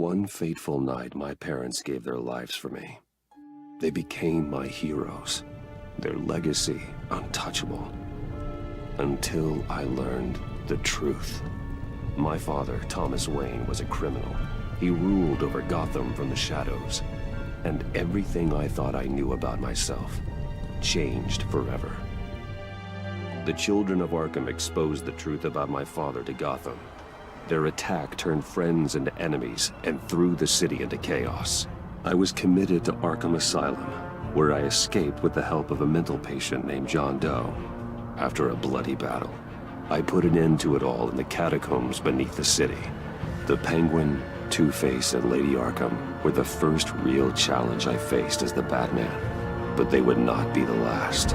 one fateful night, my parents gave their lives for me. They became my heroes, their legacy untouchable. Until I learned the truth. My father, Thomas Wayne, was a criminal. He ruled over Gotham from the shadows. And everything I thought I knew about myself changed forever. The children of Arkham exposed the truth about my father to Gotham. Their attack turned friends into enemies and threw the city into chaos. I was committed to Arkham Asylum, where I escaped with the help of a mental patient named John Doe. After a bloody battle, I put an end to it all in the catacombs beneath the city. The Penguin, Two-Face, and Lady Arkham were the first real challenge I faced as the Batman, but they would not be the last.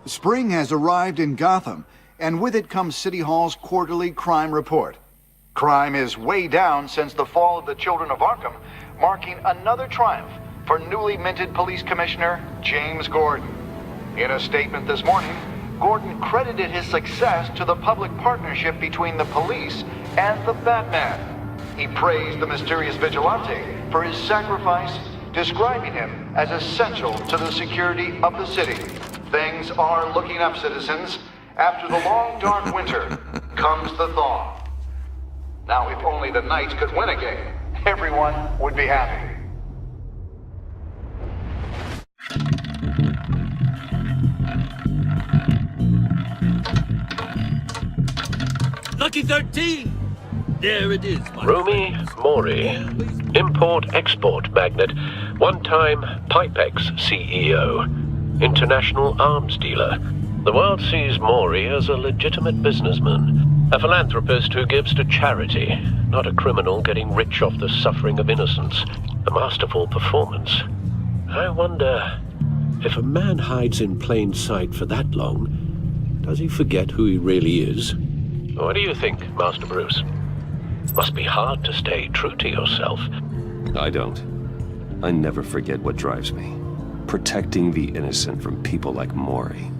Spring has arrived in Gotham, and with it comes City Hall's quarterly crime report. Crime is way down since the fall of the Children of Arkham, marking another triumph for newly minted Police Commissioner James Gordon. In a statement this morning, Gordon credited his success to the public partnership between the police and the Batman. He praised the mysterious vigilante for his sacrifice, describing him as essential to the security of the city. Things are looking up, citizens. After the long, dark winter comes the thaw. Now, if only the Knights could win a game, everyone would be happy. Lucky 13! There it is, my Rumi Mori, import-export magnate, one-time Pipex CEO, international arms dealer. The world sees Mori as a legitimate businessman, a philanthropist who gives to charity, not a criminal getting rich off the suffering of innocence. A masterful performance. I wonder, if a man hides in plain sight for that long, does he forget who he really is? What do you think, Master Bruce? Must be hard to stay true to yourself. I don't. I never forget what drives me. Protecting the innocent from people like Mori.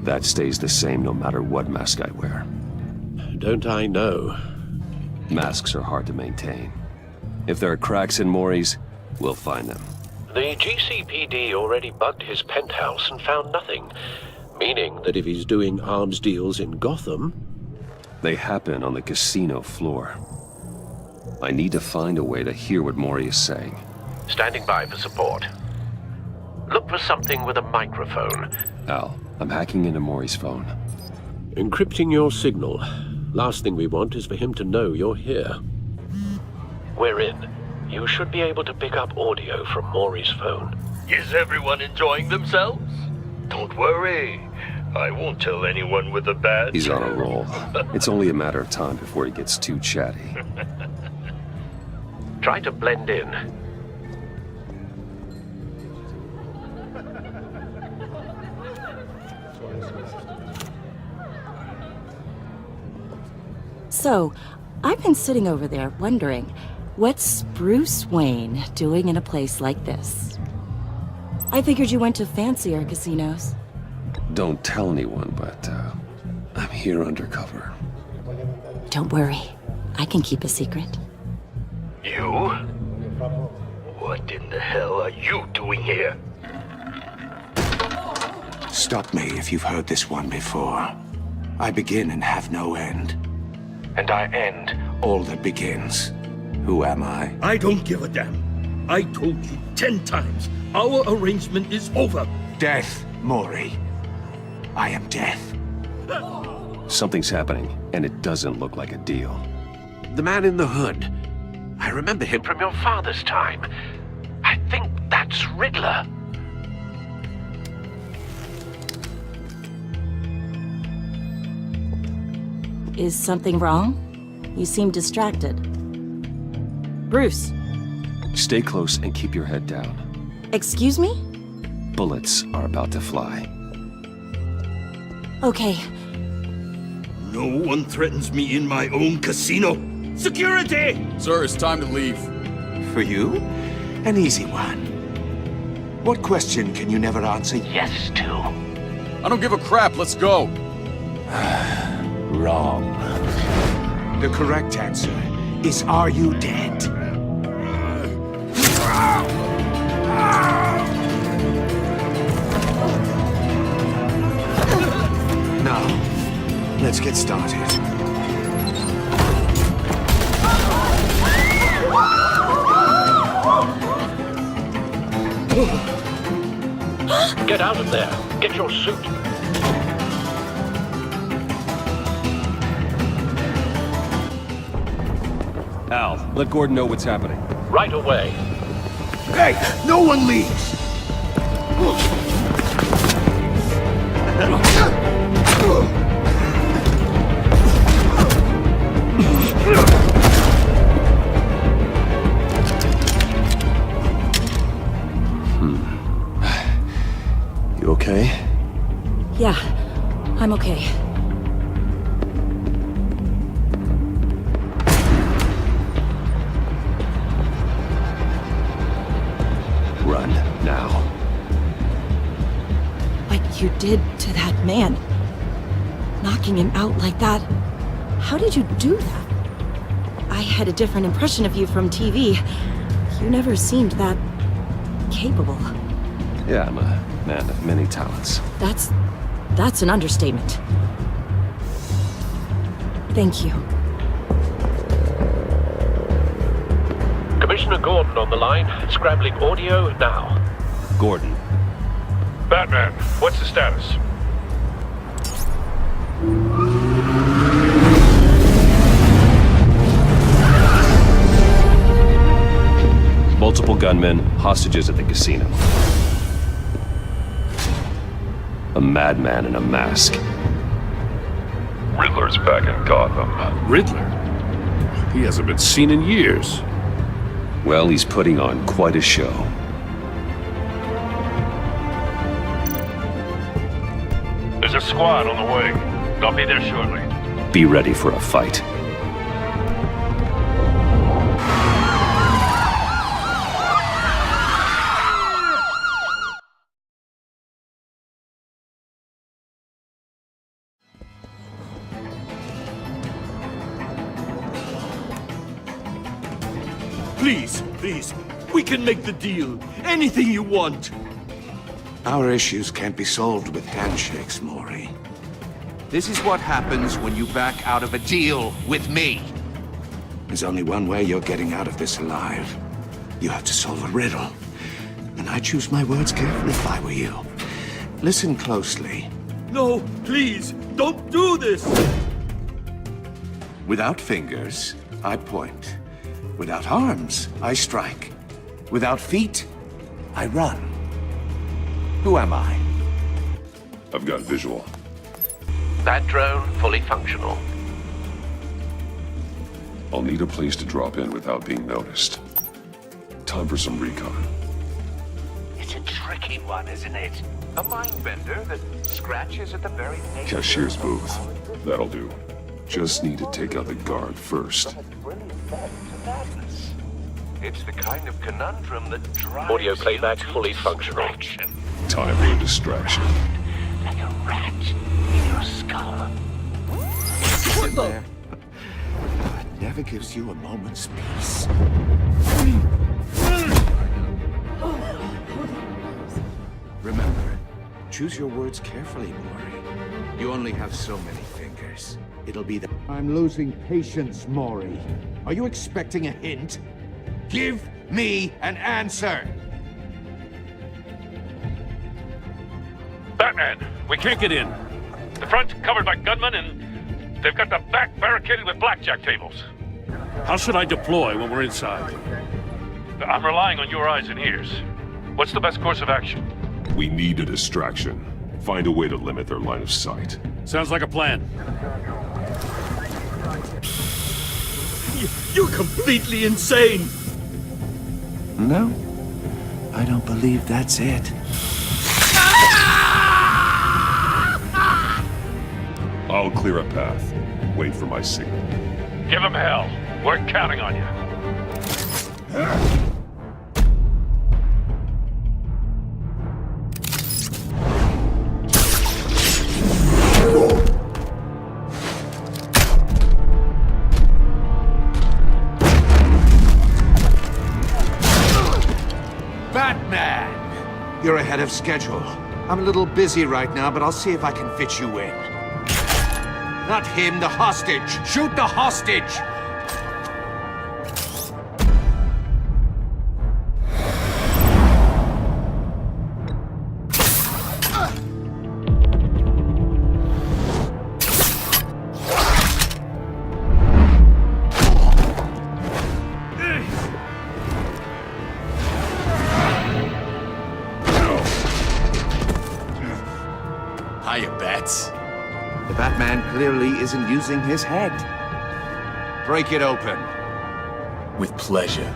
That stays the same no matter what mask I wear. Don't I know? Masks are hard to maintain. If there are cracks in Mori's, we'll find them. The GCPD already bugged his penthouse and found nothing. Meaning that if he's doing arms deals in Gotham... They happen on the casino floor. I need to find a way to hear what Mori is saying. Standing by for support. Look for something with a microphone. Al, I'm hacking into Mori's phone. Encrypting your signal. Last thing we want is for him to know you're here. We're in. You should be able to pick up audio from Mori's phone. Is everyone enjoying themselves? Don't worry. I won't tell anyone with a badge. He's on a roll. It's only a matter of time before he gets too chatty. Try to blend in. So, I've been sitting over there wondering, what's Bruce Wayne doing in a place like this? I figured you went to fancier casinos. Don't tell anyone, but I'm here undercover. Don't worry, I can keep a secret. You? What in the hell are you doing here? Stop me if you've heard this one before. I begin and have no end. And I end all that begins. Who am I? I don't give a damn. I told you 10 times. Our arrangement is over. Death, Mori. I am death. Something's happening, and it doesn't look like a deal. The man in the hood. I remember him from your father's time. I think that's Riddler. Is something wrong? You seem distracted. Bruce. Stay close and keep your head down. Excuse me? Bullets are about to fly. Okay. No one threatens me in my own casino. Security! Sir, it's time to leave. For you? An easy one. What question can you never answer yes to? I don't give a crap, let's go. Wrong. The correct answer is, are you dead? Now, let's get started. Get out of there. Get your suit. Al, let Gordon know what's happening. Right away. Hey, no one leaves! You okay? Yeah, I'm okay. Run, now. Like you did to that man. Knocking him out like that. How did you do that? I had a different impression of you from TV. You never seemed that capable. Yeah, I'm a man of many talents. That's an understatement. Thank you. Commissioner Gordon on the line. Scrambling audio now. Gordon. Batman, what's the status? Multiple gunmen, hostages at the casino. A madman in a mask. Riddler's back in Gotham. Riddler? He hasn't been seen in years. Well, he's putting on quite a show. There's a squad on the way. I'll be there shortly. Be ready for a fight. Please, we can make the deal. Anything you want. Our issues can't be solved with handshakes, Maury. This is what happens when you back out of a deal with me. There's only one way you're getting out of this alive. You have to solve a riddle. And I choose my words carefully if I were you. Listen closely. No, please, don't do this! Without fingers, I point. Without arms, I strike. Without feet, I run. Who am I? I've got visual. That drone fully functional. I'll need a place to drop in without being noticed. Time for some recon. It's a tricky one, isn't it? A mind bender that scratches at the very nature. Cashier's booth. That'll do. Just need to take out the guard first. It's the kind of conundrum that drives Audio playback fully functional. Time for a distraction. Like a rat in your skull. Sit there. It never gives you a moment's peace. Remember, choose your words carefully, Maury. You only have so many fingers. It'll be the... I'm losing patience, Maury. Are you expecting a hint? Give me an answer! Batman, we can't get in. The front's covered by gunmen, and they've got the back barricaded with blackjack tables. How should I deploy when we're inside? I'm relying on your eyes and ears. What's the best course of action? We need a distraction. Find a way to limit their line of sight. Sounds like a plan. You're completely insane! No, I don't believe that's it. I'll clear a path. Wait for my signal. Give them hell. We're counting on you. ahead of schedule. I'm a little busy right now, but I'll see if I can fit you in. Not him, the hostage! Shoot the hostage! Hiya, Bats. The Batman clearly isn't using his head. Break it open. With pleasure.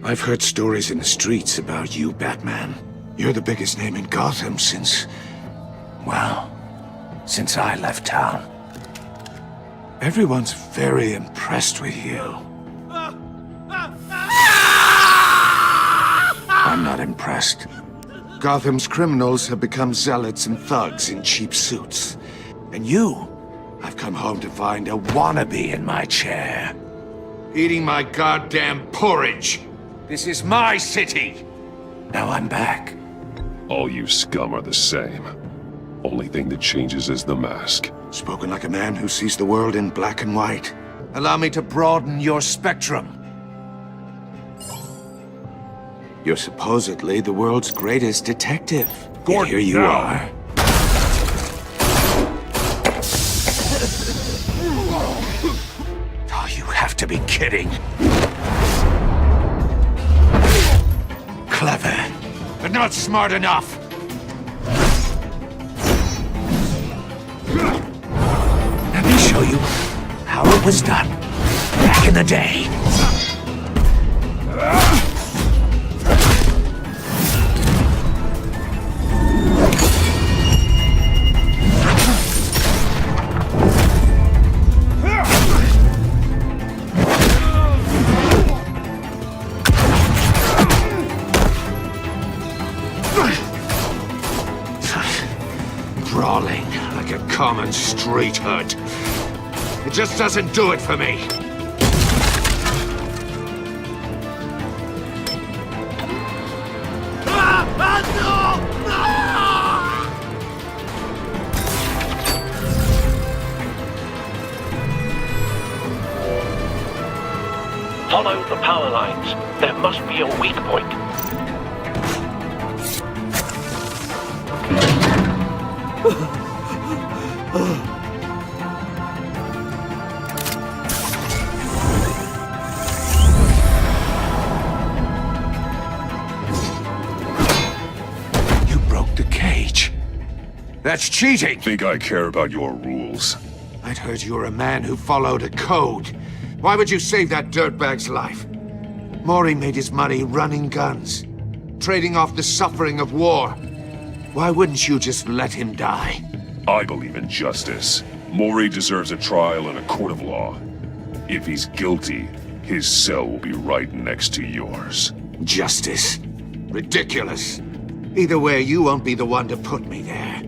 I've heard stories in the streets about you, Batman. You're the biggest name in Gotham since I left town. Everyone's very impressed with you. I'm not impressed. Gotham's criminals have become zealots and thugs in cheap suits. And you, I've come home to find a wannabe in my chair. Eating my goddamn porridge. This is my city! Now I'm back. All you scum are the same. Only thing that changes is the mask. Spoken like a man who sees the world in black and white. Allow me to broaden your spectrum. You're supposedly the world's greatest detective. Yet here you are. Oh, you have to be kidding. Clever, but not smart enough. Let me show you how it was done back in the day. Brawling like a common street hood. It just doesn't do it for me. Follow the power lines. There must be a weak point. You broke the cage. That's cheating! Think I care about your rules? I'd heard you were a man who followed a code. Why would you save that dirtbag's life? Maury made his money running guns, trading off the suffering of war. Why wouldn't you just let him die? I believe in justice. Maury deserves a trial in a court of law. If he's guilty, his cell will be right next to yours. Justice? Ridiculous. Either way, you won't be the one to put me there.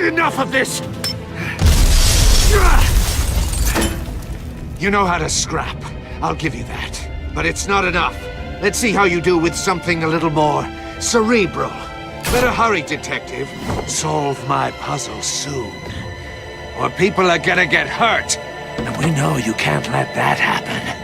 Enough of this! You know how to scrap. I'll give you that. But it's not enough. Let's see how you do with something a little more cerebral. Better hurry, detective. Solve my puzzle soon. Or people are gonna get hurt. And we know you can't let that happen.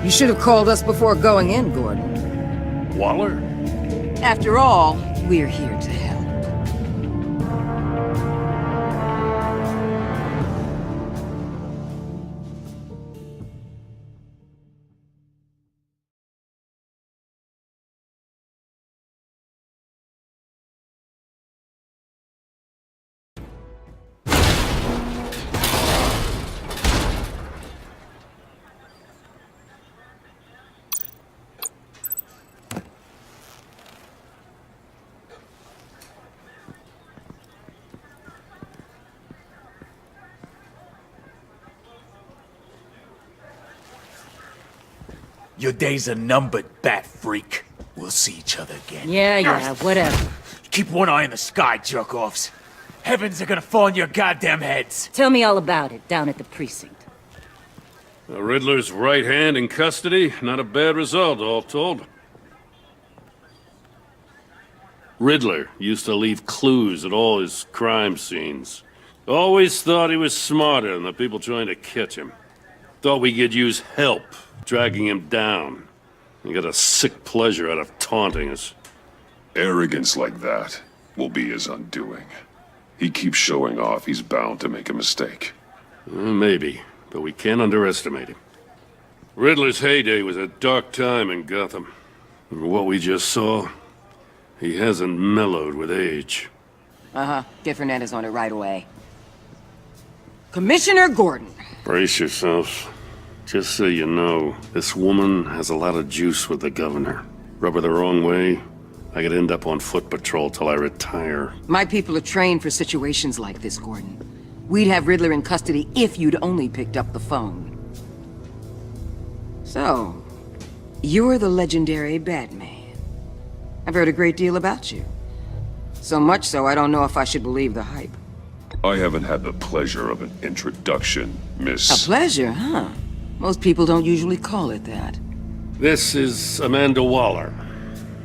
You should have called us before going in, Gordon. Waller? After all, we're here to help. Your days are numbered, bat freak. We'll see each other again. Yeah, whatever. Keep one eye in the sky, jerk-offs. Heavens are gonna fall on your goddamn heads. Tell me all about it down at the precinct. The Riddler's right hand in custody. Not a bad result, all told. Riddler used to leave clues at all his crime scenes. Always thought he was smarter than the people trying to catch him. Thought we could use help, dragging him down. He got a sick pleasure out of taunting us. Arrogance like that will be his undoing. He keeps showing off, he's bound to make a mistake. Maybe, but we can't underestimate him. Riddler's heyday was a dark time in Gotham. And what we just saw, he hasn't mellowed with age. Uh-huh. Get Fernandez on it right away. Commissioner Gordon. Brace yourselves. Just so you know, this woman has a lot of juice with the governor. Rub her the wrong way, I could end up on foot patrol till I retire. My people are trained for situations like this, Gordon. We'd have Riddler in custody if you'd only picked up the phone. So, you're the legendary Batman. I've heard a great deal about you. So much so, I don't know if I should believe the hype. I haven't had the pleasure of an introduction, Miss... A pleasure, huh? Most people don't usually call it that. This is Amanda Waller,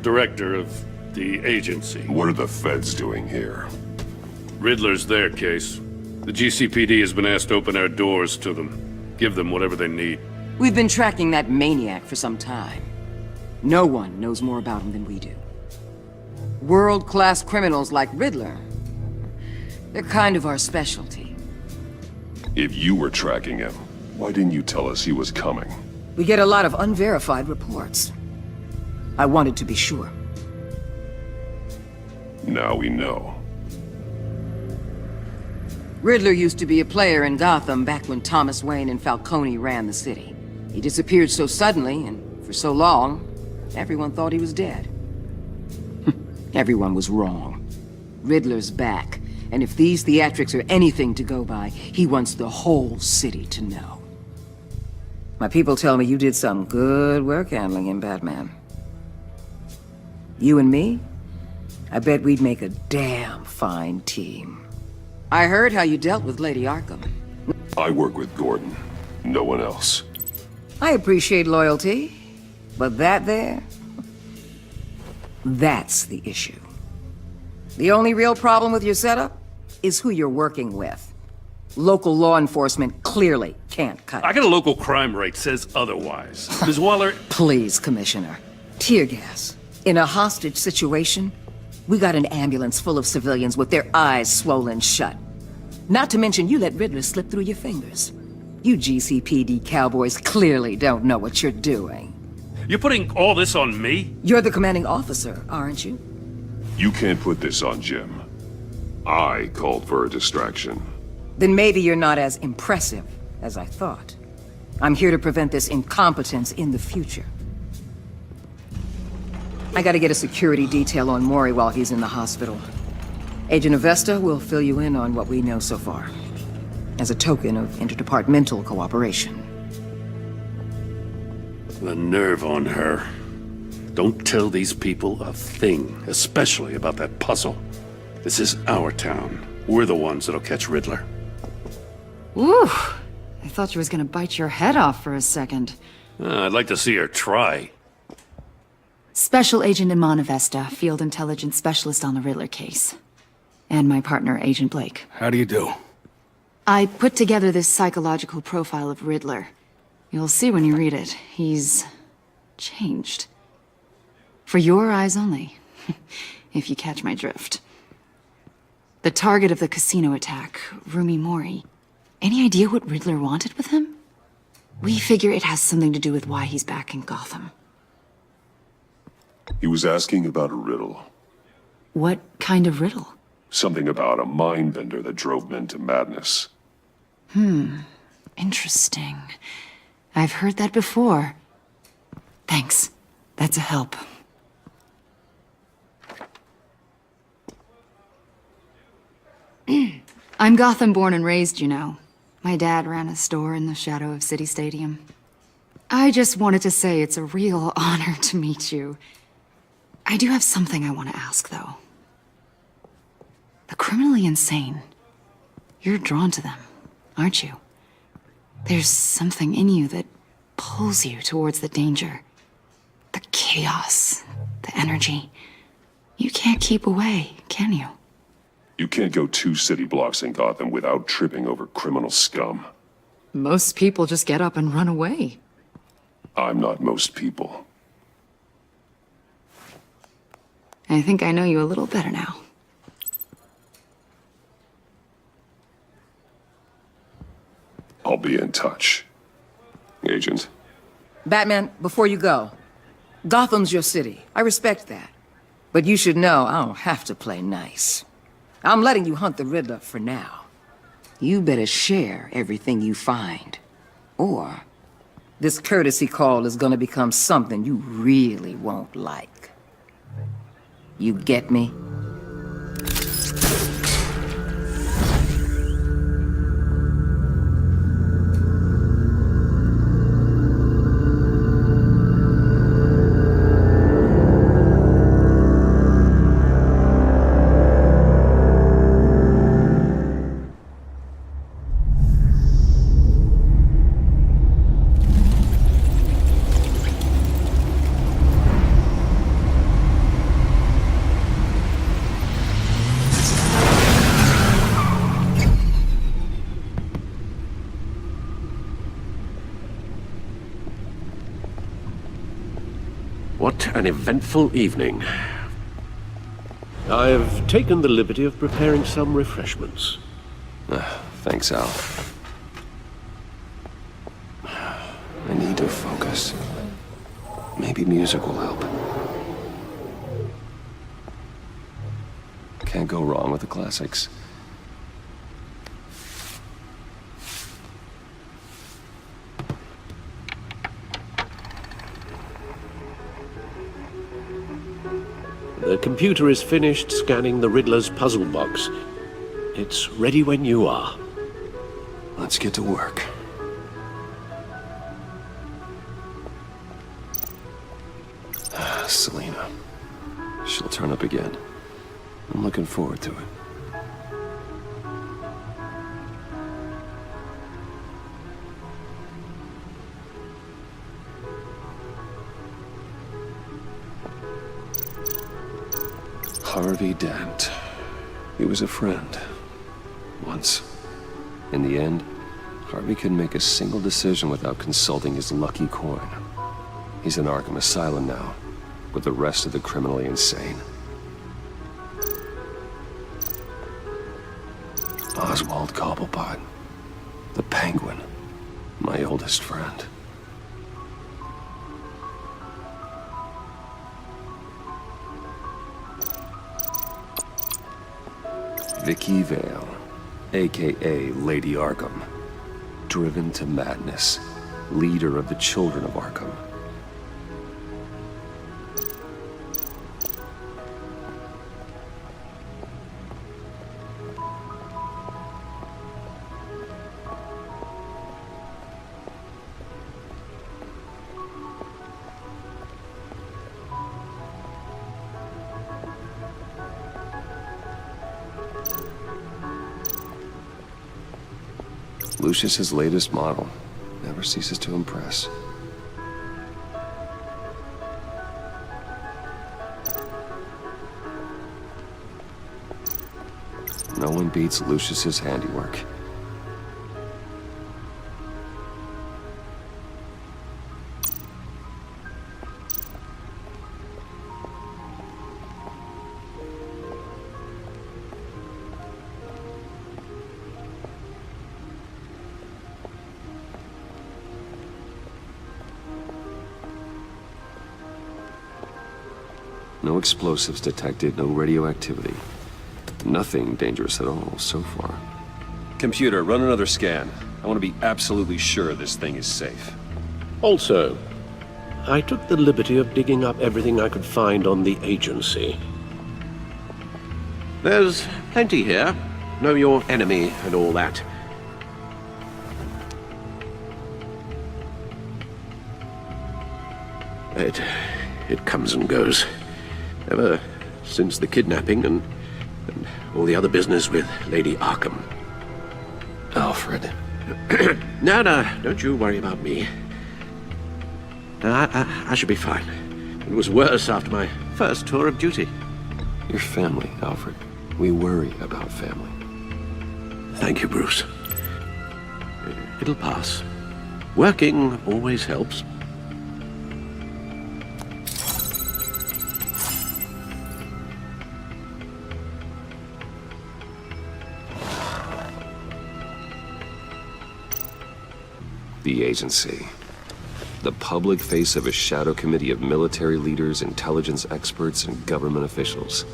director of the agency. What are the feds doing here? Riddler's their case. The GCPD has been asked to open our doors to them. Give them whatever they need. We've been tracking that maniac for some time. No one knows more about him than we do. World-class criminals like Riddler. They're kind of our specialty. If you were tracking him, why didn't you tell us he was coming? We get a lot of unverified reports. I wanted to be sure. Now we know. Riddler used to be a player in Gotham back when Thomas Wayne and Falcone ran the city. He disappeared so suddenly and for so long, everyone thought he was dead. Everyone was wrong. Riddler's back, and if these theatrics are anything to go by, he wants the whole city to know. My people tell me you did some good work handling him, Batman. You and me? I bet we'd make a damn fine team. I heard how you dealt with Lady Arkham. I work with Gordon, no one else. I appreciate loyalty, but that there... that's the issue. The only real problem with your setup is who you're working with. Local law enforcement clearly can't cut it. I got a local crime rate says otherwise. Ms. Waller... Please, Commissioner. Tear gas. In a hostage situation, we got an ambulance full of civilians with their eyes swollen shut. Not to mention you let Riddler slip through your fingers. You GCPD cowboys clearly don't know what you're doing. You're putting all this on me? You're the commanding officer, aren't you? You can't put this on Jim. I called for a distraction. Then maybe you're not as impressive as I thought. I'm here to prevent this incompetence in the future. I gotta get a security detail on Mori while he's in the hospital. Agent Avesta will fill you in on what we know so far, as a token of interdepartmental cooperation. The nerve on her. Don't tell these people a thing, especially about that puzzle. This is our town. We're the ones that'll catch Riddler. Ooh, I thought you was gonna bite your head off for a second. I'd like to see her try. Special Agent Iman Avesta, Field Intelligence Specialist on the Riddler case. And my partner, Agent Blake. How do you do? I put together this psychological profile of Riddler. You'll see when you read it. He's changed. For your eyes only, if you catch my drift. The target of the casino attack, Rumi Mori. Any idea what Riddler wanted with him? We figure it has something to do with why he's back in Gotham. He was asking about a riddle. What kind of riddle? Something about a mind bender that drove men to madness. Interesting. I've heard that before. Thanks. That's a help. I'm Gotham born and raised, you know. My dad ran a store in the shadow of City Stadium. I just wanted to say it's a real honor to meet you. I do have something I want to ask, though. The criminally insane. You're drawn to them, aren't you? There's something in you that pulls you towards the danger. The chaos, the energy. You can't keep away, can you? You can't go 2 city blocks in Gotham without tripping over criminal scum. Most people just get up and run away. I'm not most people. I think I know you a little better now. I'll be in touch. Agent. Batman, before you go, Gotham's your city. I respect that. But you should know I don't have to play nice. I'm letting you hunt the Riddler for now. You better share everything you find. Or this courtesy call is gonna become something you really won't like. You get me? What an eventful evening. I've taken the liberty of preparing some refreshments. Thanks, Al. I need to focus. Maybe music will help. Can't go wrong with the classics. The computer is finished scanning the Riddler's puzzle box. It's ready when you are. Let's get to work. Selena. She'll turn up again. I'm looking forward to it. Harvey Dent. He was a friend. Once. In the end, Harvey couldn't make a single decision without consulting his lucky coin. He's in Arkham Asylum now, with the rest of the criminally insane. Oswald Cobblepot. The Penguin. My oldest friend. Vicky Vale, aka Lady Arkham. Driven to madness, leader of the Children of Arkham. Lucius's latest model. Never ceases to impress. No one beats Lucius's handiwork. No explosives detected, no radioactivity. Nothing dangerous at all so far. Computer, run another scan. I want to be absolutely sure this thing is safe. Also, I took the liberty of digging up everything I could find on the agency. There's plenty here. Know your enemy and all that. It comes and goes. Ever since the kidnapping and all the other business with Lady Arkham. Alfred. No, don't you worry about me. I should be fine. It was worse after my first tour of duty. Your family, Alfred. We worry about family. Thank you, Bruce. It'll pass. Working always helps. The agency. The public face of a shadow committee of military leaders, intelligence experts, and government officials.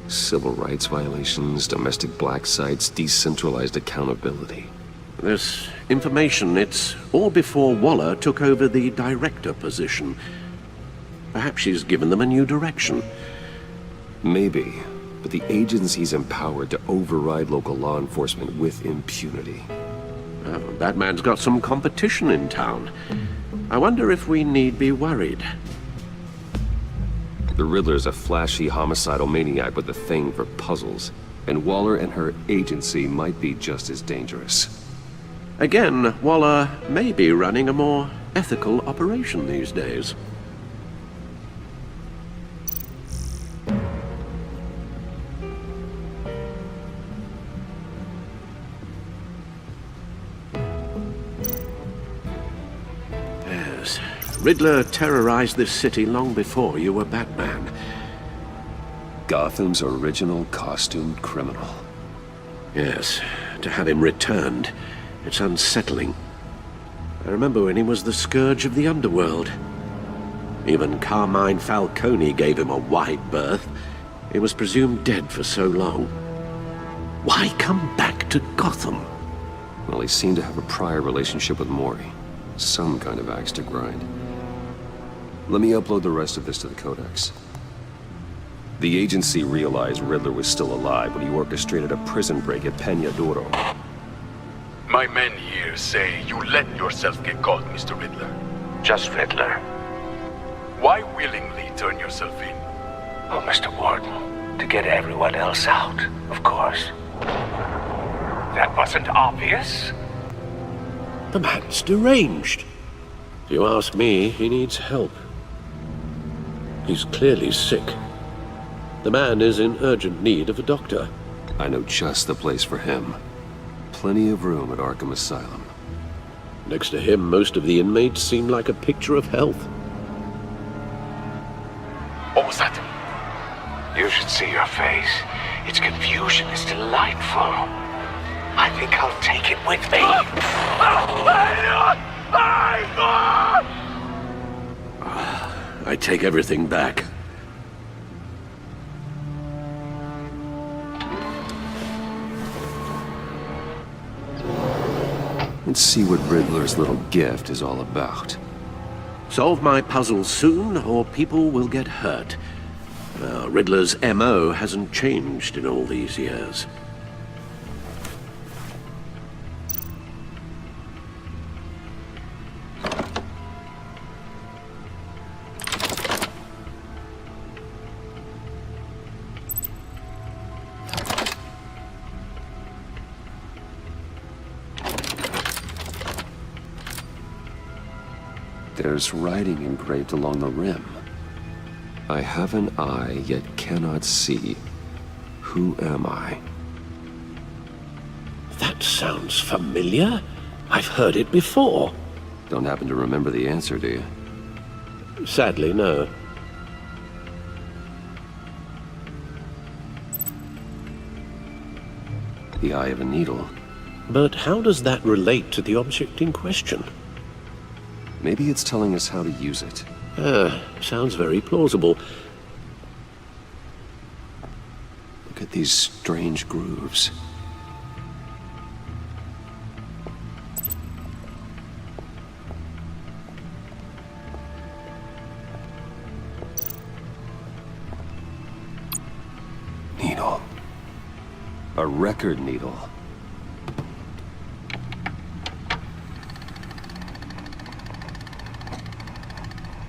Civil rights violations, domestic black sites, decentralized accountability. This information, it's all before Waller took over the director position. Perhaps she's given them a new direction. Maybe, but the agency's empowered to override local law enforcement with impunity. Batman's got some competition in town. I wonder if we need be worried. The Riddler's a flashy, homicidal maniac with a thing for puzzles, and Waller and her agency might be just as dangerous. Again, Waller may be running a more ethical operation these days. Riddler terrorized this city long before you were Batman. Gotham's original costumed criminal. Yes, to have him returned, it's unsettling. I remember when he was the scourge of the underworld. Even Carmine Falcone gave him a wide berth. He was presumed dead for so long. Why come back to Gotham? Well, he seemed to have a prior relationship with Mori. Some kind of axe to grind. Let me upload the rest of this to the Codex. The agency realized Riddler was still alive when he orchestrated a prison break at Peña Duro. My men here say you let yourself get caught, Mr. Riddler. Just Riddler. Why willingly turn yourself in? Oh, Mr. Warden, to get everyone else out, of course. That wasn't obvious? The man's deranged. If you ask me, he needs help. He's clearly sick. The man is in urgent need of a doctor. I know just the place for him. Plenty of room at Arkham Asylum. Next to him, most of the inmates seem like a picture of health. What was that? You should see your face. Its confusion is delightful. I think I'll take it with me. I take everything back. Let's see what Riddler's little gift is all about. Solve my puzzle soon, or people will get hurt. Riddler's MO hasn't changed in all these years. There's writing engraved along the rim. I have an eye, yet cannot see. Who am I? That sounds familiar. I've heard it before. Don't happen to remember the answer, do you? Sadly, no. The eye of a needle. But how does that relate to the object in question? Maybe it's telling us how to use it. Sounds very plausible. Look at these strange grooves. Needle. A record needle.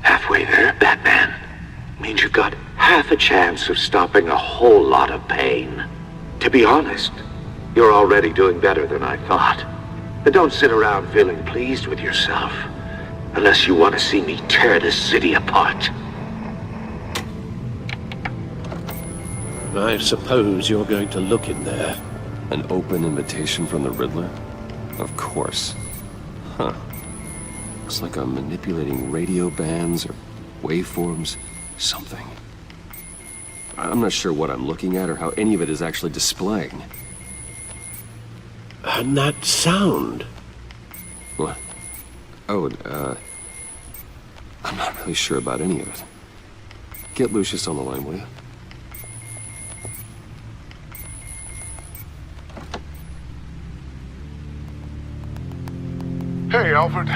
Halfway there, Batman. Means you've got half a chance of stopping a whole lot of pain. To be honest, you're already doing better than I thought. But don't sit around feeling pleased with yourself. Unless you want to see me tear this city apart. I suppose you're going to look in there. An open invitation from the Riddler? Of course. Huh. Looks like I'm manipulating radio bands or waveforms. Something. I'm not sure what I'm looking at or how any of it is actually displaying. And that sound? What? Oh, I'm not really sure about any of it. Get Lucius on the line, will you? Hey, Alfred.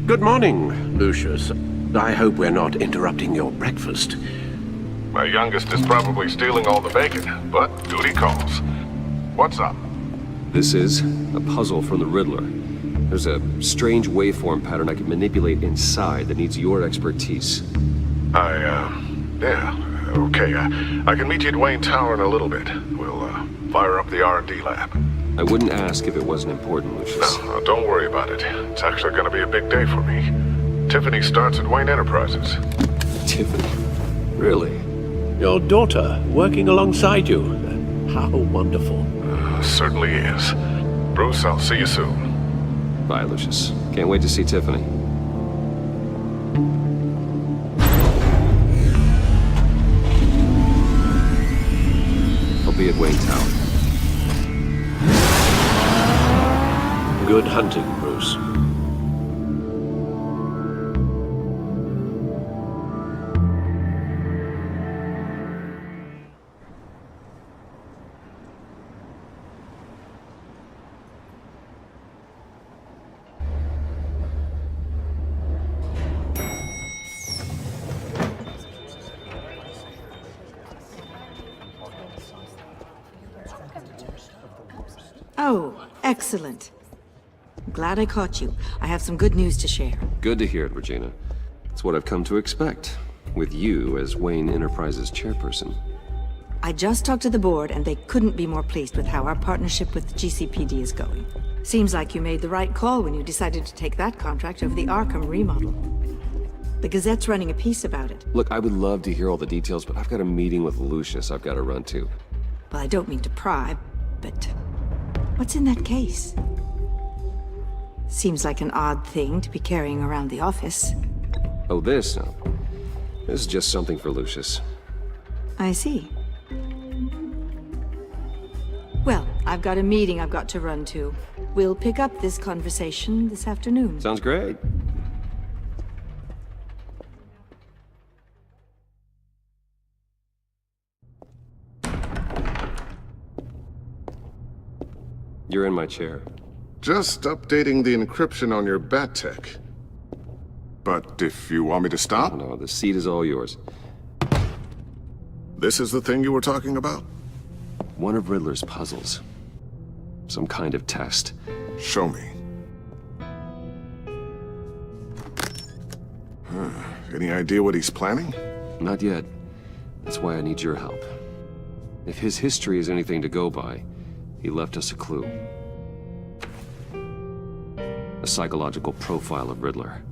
Good morning, Lucius. I hope we're not interrupting your breakfast. My youngest is probably stealing all the bacon, but duty calls. What's up? This is a puzzle from the Riddler. There's a strange waveform pattern I can manipulate inside that needs your expertise. Yeah, okay. I can meet you at Wayne Tower in a little bit. We'll, fire up the R&D lab. I wouldn't ask if it wasn't important, Lucius. No, don't worry about it. It's actually gonna be a big day for me. Tiffany starts at Wayne Enterprises. Tiffany? Really? Your daughter, working alongside you. How wonderful. Certainly is. Bruce, I'll see you soon. Bye, Lucius. Can't wait to see Tiffany. I'll be at Wayne Tower. Good hunting, Bruce. Oh, excellent. Glad I caught you. I have some good news to share. Good to hear it, Regina. It's what I've come to expect, with you as Wayne Enterprises chairperson. I just talked to the board, and they couldn't be more pleased with how our partnership with GCPD is going. Seems like you made the right call when you decided to take that contract over the Arkham remodel. The Gazette's running a piece about it. Look, I would love to hear all the details, but I've got a meeting with Lucius I've got to run to. Well, I don't mean to pry, but what's in that case? Seems like an odd thing to be carrying around the office. Oh, this? No. This is just something for Lucius. I see. Well, I've got a meeting I've got to run to. We'll pick up this conversation this afternoon. Sounds great. You're in my chair. Just updating the encryption on your bat tech. But if you want me to stop... No, the seat is all yours. This is the thing you were talking about? One of Riddler's puzzles. Some kind of test. Show me. Any idea what he's planning? Not yet. That's why I need your help. If his history is anything to go by, he left us a clue. A psychological profile of Riddler.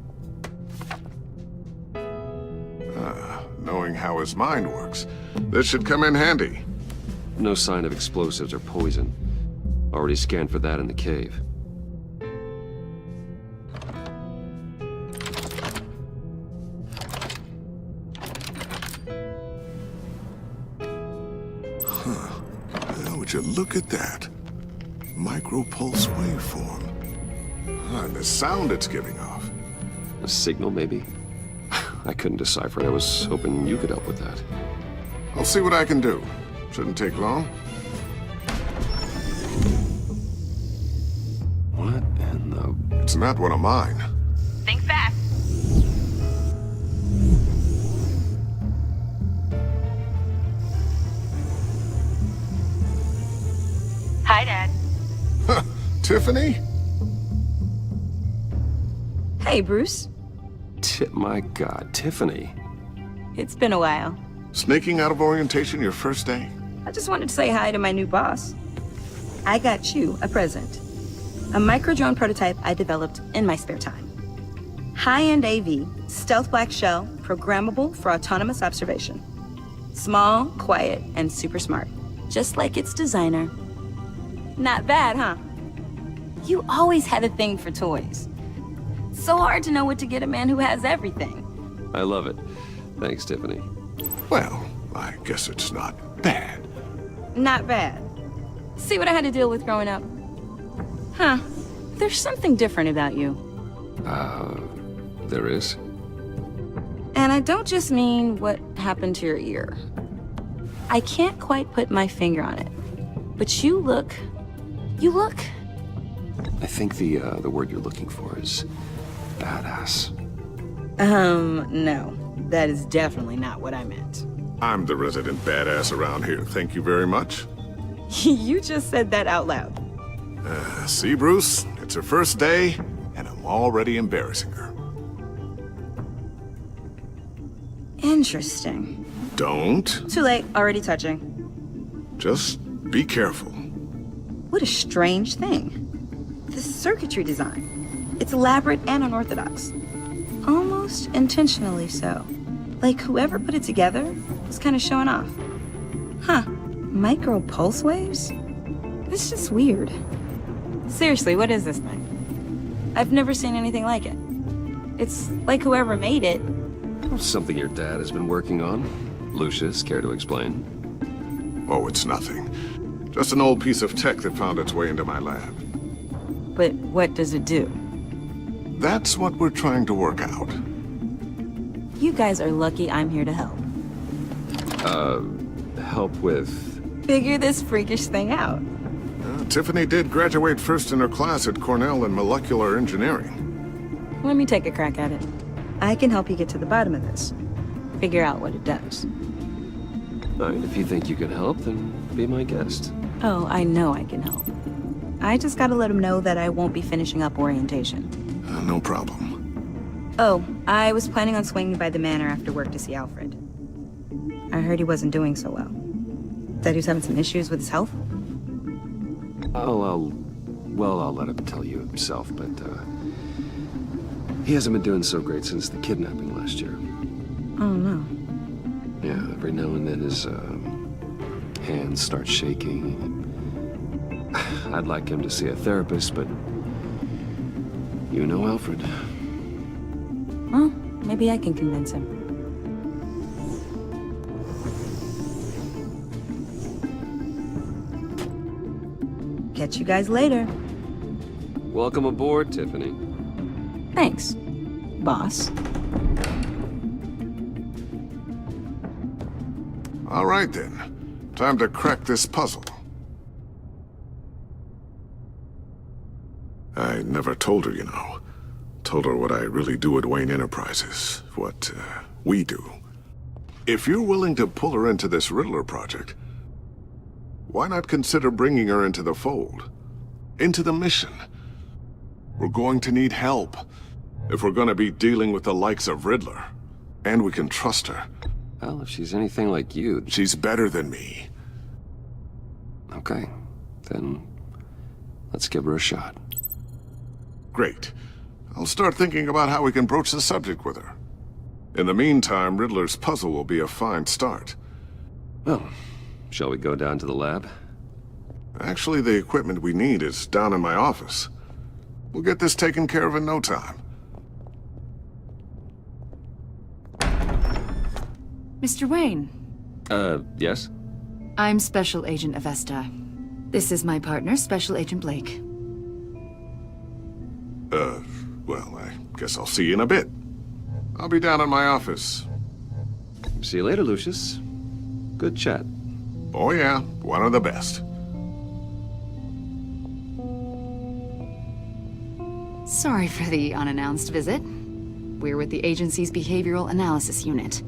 Knowing how his mind works, this should come in handy. No sign of explosives or poison. Already scanned for that in the cave. Now, would you look at that? Micropulse waveform. And the sound it's giving off. A signal, maybe? I couldn't decipher it. I was hoping you could help with that. I'll see what I can do. Shouldn't take long. What in the... It's not one of mine. Think fast. Hi, Dad. Tiffany? Hey, Bruce. My God, Tiffany. It's been a while. Sneaking out of orientation your first day? I just wanted to say hi to my new boss. I got you a present. A micro-drone prototype I developed in my spare time. High-end AV, stealth black shell, programmable for autonomous observation. Small, quiet, and super smart. Just like its designer. Not bad, huh? You always had a thing for toys. So hard to know what to get a man who has everything. I love it. Thanks, Tiffany. Well, I guess it's not bad. Not bad. See what I had to deal with growing up? Huh. There's something different about you. There is? And I don't just mean what happened to your ear. I can't quite put my finger on it. But you look... I think the word you're looking for is badass. No. That is definitely not what I meant. I'm the resident badass around here. Thank you very much. You just said that out loud. See, Bruce? It's her first day, and I'm already embarrassing her. Interesting. Don't. Too late. Already touching. Just be careful. What a strange thing. The circuitry design. It's elaborate and unorthodox. Almost intentionally so. Like whoever put it together was kind of showing off. Huh. Micro pulse waves? It's just weird. Seriously, what is this thing? I've never seen anything like it. It's like whoever made it. Something your dad has been working on. Lucius, care to explain? Oh, it's nothing. Just an old piece of tech that found its way into my lab. But what does it do? That's what we're trying to work out. You guys are lucky I'm here to help. Help with... Figure this freakish thing out. Tiffany did graduate first in her class at Cornell in molecular engineering. Let me take a crack at it. I can help you get to the bottom of this. Figure out what it does. All right, if you think you can help, then be my guest. Oh, I know I can help. I just gotta let him know that I won't be finishing up orientation. No problem. Oh, I was planning on swinging by the manor after work to see Alfred. I heard he wasn't doing so well. That he was having some issues with his health? I'll let him tell you himself, but, he hasn't been doing so great since the kidnapping last year. Oh, no. Yeah, every now and then his, hands start shaking. I'd like him to see a therapist, but you know Alfred. Well, maybe I can convince him. Catch you guys later. Welcome aboard, Tiffany. Thanks, boss. All right, then. Time to crack this puzzle. I never told her, you know. Told her what I really do at Wayne Enterprises. What, we do. If you're willing to pull her into this Riddler project, why not consider bringing her into the fold? Into the mission? We're going to need help if we're going to be dealing with the likes of Riddler. And we can trust her. Well, if she's anything like you... She's better than me. Okay, then let's give her a shot. Great. I'll start thinking about how we can broach the subject with her. In the meantime, Riddler's puzzle will be a fine start. Well, shall we go down to the lab? Actually, the equipment we need is down in my office. We'll get this taken care of in no time. Mr. Wayne. Yes? I'm Special Agent Avesta. This is my partner, Special Agent Blake. Well, I guess I'll see you in a bit. I'll be down in my office. See you later, Lucius. Good chat. Oh yeah, one of the best. Sorry for the unannounced visit. We're with the agency's behavioral analysis unit.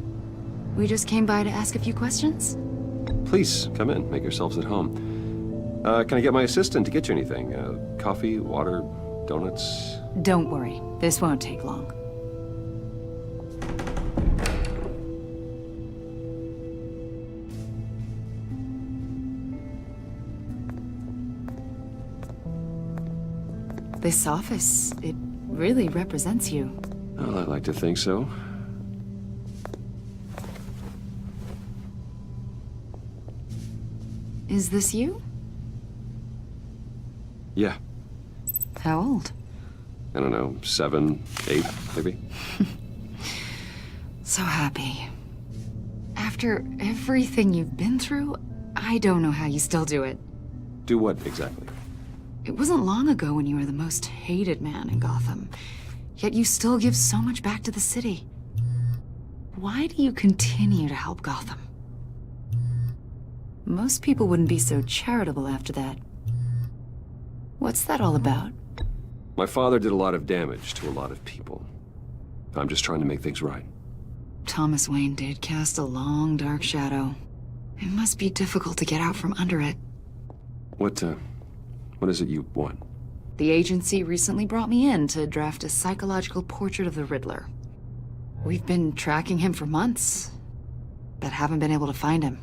We just came by to ask a few questions. Please, come in. Make yourselves at home. Can I get my assistant to get you anything? Coffee, water, donuts? Don't worry. This won't take long. This office, it really represents you. Well, I'd like to think so. Is this you? Yeah. How old? I don't know, 7, 8, maybe? So happy. After everything you've been through, I don't know how you still do it. Do what, exactly? It wasn't long ago when you were the most hated man in Gotham. Yet you still give so much back to the city. Why do you continue to help Gotham? Most people wouldn't be so charitable after that. What's that all about? My father did a lot of damage to a lot of people. I'm just trying to make things right. Thomas Wayne did cast a long, dark shadow. It must be difficult to get out from under it. What is it you want? The agency recently brought me in to draft a psychological portrait of the Riddler. We've been tracking him for months, but haven't been able to find him.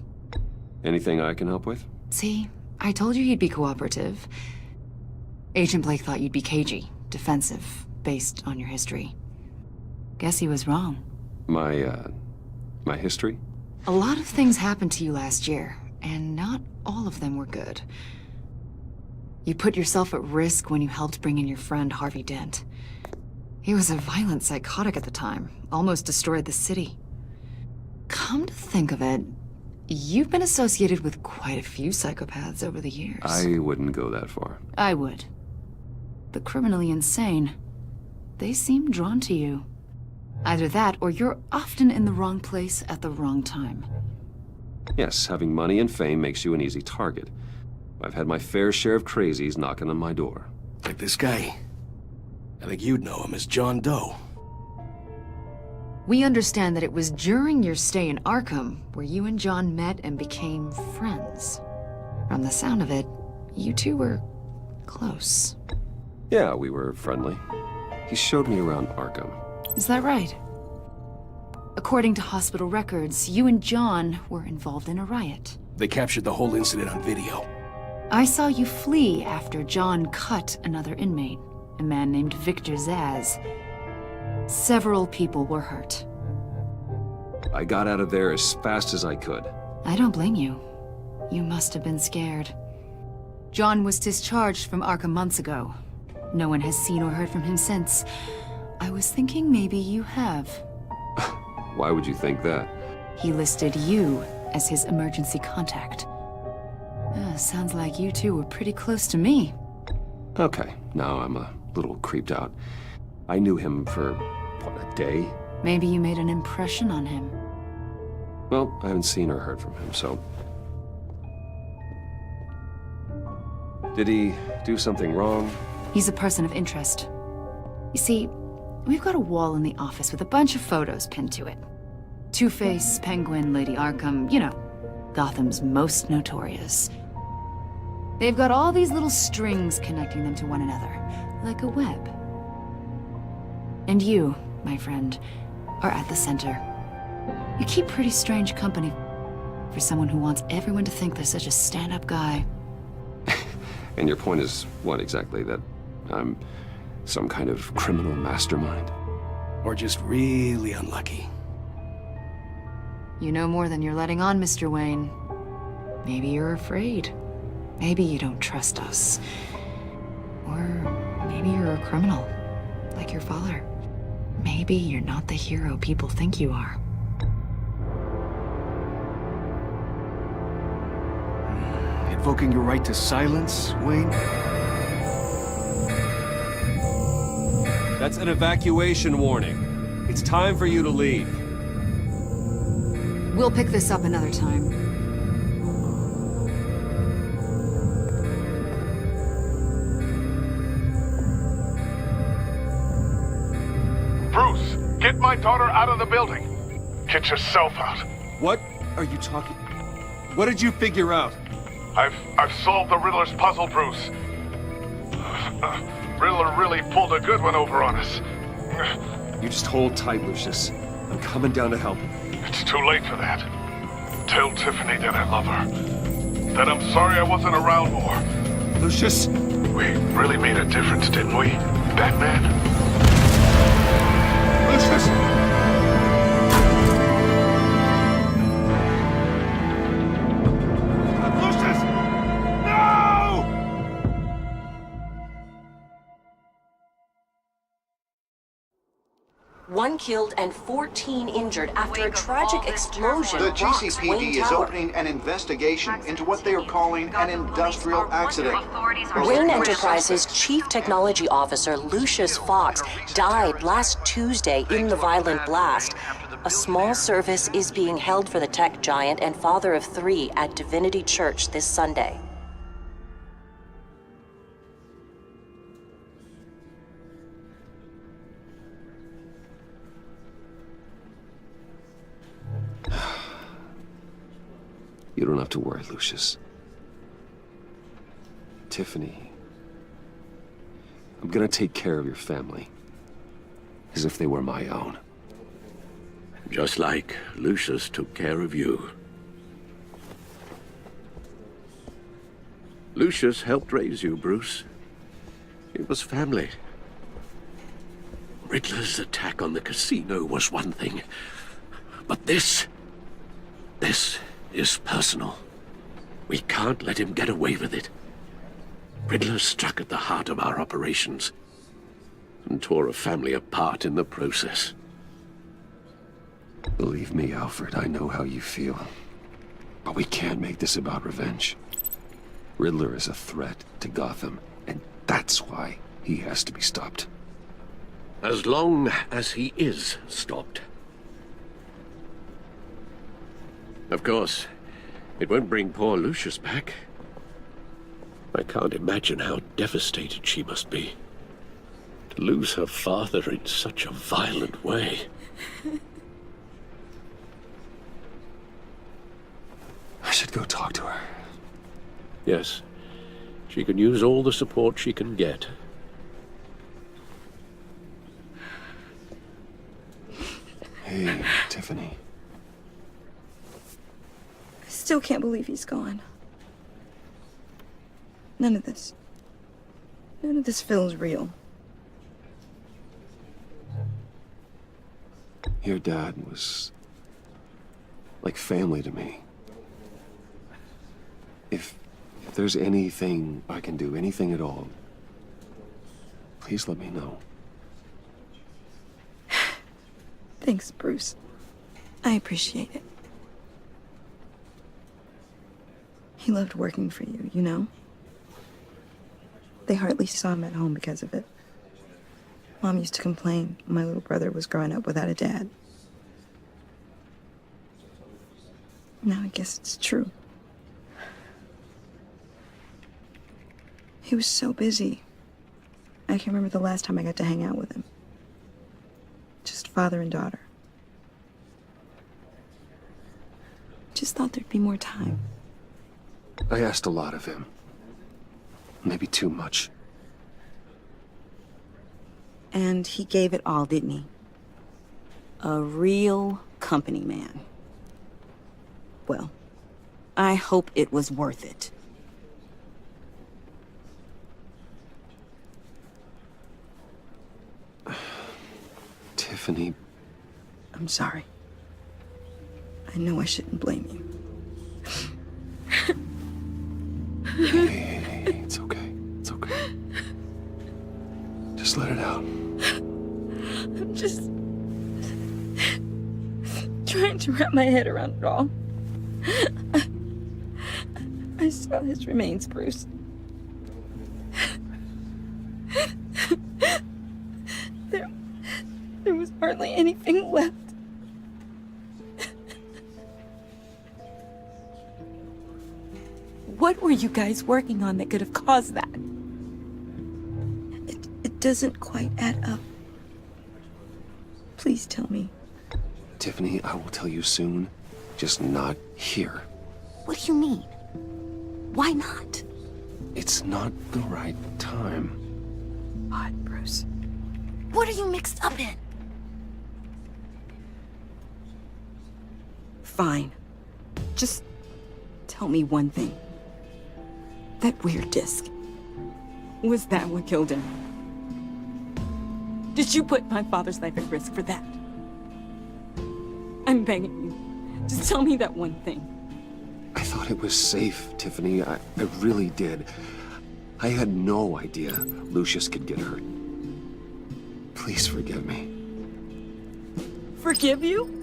Anything I can help with? See, I told you he'd be cooperative. Agent Blake thought you'd be cagey, defensive, based on your history. Guess he was wrong. My history? A lot of things happened to you last year, and not all of them were good. You put yourself at risk when you helped bring in your friend Harvey Dent. He was a violent psychotic at the time, almost destroyed the city. Come to think of it, you've been associated with quite a few psychopaths over the years. I wouldn't go that far. I would. The criminally insane, they seem drawn to you. Either that, or you're often in the wrong place at the wrong time. Yes, having money and fame makes you an easy target. I've had my fair share of crazies knocking on my door. Like this guy. I think you'd know him as John Doe. We understand that it was during your stay in Arkham where you and John met and became friends. From the sound of it, you two were close. Yeah, we were friendly. He showed me around Arkham. Is that right? According to hospital records, you and John were involved in a riot. They captured the whole incident on video. I saw you flee after John cut another inmate, a man named Victor Zaz. Several people were hurt. I got out of there as fast as I could. I don't blame you. You must have been scared. John was discharged from Arkham months ago. No one has seen or heard from him since. I was thinking maybe you have. Why would you think that? He listed you as his emergency contact. Sounds like you two were pretty close to me. Okay, now I'm a little creeped out. I knew him for, what, a day? Maybe you made an impression on him. Well, I haven't seen or heard from him, so... Did he do something wrong? He's a person of interest. You see, we've got a wall in the office with a bunch of photos pinned to it. Two-Face, Penguin, Lady Arkham, you know, Gotham's most notorious. They've got all these little strings connecting them to one another, like a web. And you, my friend, are at the center. You keep pretty strange company for someone who wants everyone to think they're such a stand-up guy. And your point is what exactly? That I'm some kind of criminal mastermind? Or just really unlucky? You know more than you're letting on, Mr. Wayne. Maybe you're afraid. Maybe you don't trust us. Or maybe you're a criminal, like your father. Maybe you're not the hero people think you are. Invoking your right to silence, Wayne? That's an evacuation warning. It's time for you to leave. We'll pick this up another time. Bruce, get my daughter out of the building. Get yourself out. What are you talking? What did you figure out? I've solved the Riddler's puzzle, Bruce. Riddler really pulled a good one over on us. You just hold tight, Lucius. I'm coming down to help. It's too late for that. Tell Tiffany that I love her. That I'm sorry I wasn't around more. Lucius! We really made a difference, didn't we, Batman? Lucius! One killed and 14 injured after a tragic explosion The rocks GCPD Wayne is Tower. opening an investigation into what they are calling an industrial accident. Wayne Enterprises' Chief Technology Officer Lucius Fox died last Tuesday in the violent blast. A small service is being held for the tech giant and father of 3 at Divinity Church this Sunday. You don't have to worry, Lucius. Tiffany, I'm gonna take care of your family. As if they were my own. Just like Lucius took care of you. Lucius helped raise you, Bruce. It was family. Riddler's attack on the casino was one thing. But this is personal. We can't let him get away with it. Riddler struck at the heart of our operations and tore a family apart in the process. Believe me, Alfred, I know how you feel. But we can't make this about revenge. Riddler is a threat to Gotham, and that's why he has to be stopped. As long as he is stopped. Of course, it won't bring poor Lucius back. I can't imagine how devastated she must be. To lose her father in such a violent way. I should go talk to her. Yes, she can use all the support she can get. Hey, Tiffany. I still can't believe he's gone. None of this feels real. Your dad was like family to me. If there's anything I can do, anything at all, please let me know. Thanks, Bruce. I appreciate it. He loved working for you, you know? They hardly saw him at home because of it. Mom used to complain when my little brother was growing up without a dad. Now I guess it's true. He was so busy. I can't remember the last time I got to hang out with him. Just father and daughter. Just thought there'd be more time. I asked a lot of him. Maybe too much. And he gave it all, didn't he? A real company man. Well, I hope it was worth it. Tiffany... I'm sorry. I know I shouldn't blame you. Hey, it's okay. It's okay. Just let it out. I'm just trying to wrap my head around it all. I saw his remains, Bruce. There was hardly anything left. What were you guys working on that could have caused that? It doesn't quite add up. Please tell me. Tiffany, I will tell you soon. Just not here. What do you mean? Why not? It's not the right time. Odd, Bruce. What are you mixed up in? Fine. Just tell me one thing. That weird disc. Was that what killed him? Did you put my father's life at risk for that? I'm begging you. Just tell me that one thing. I thought it was safe, Tiffany. I really did. I had no idea Lucius could get hurt. Please forgive me. Forgive you?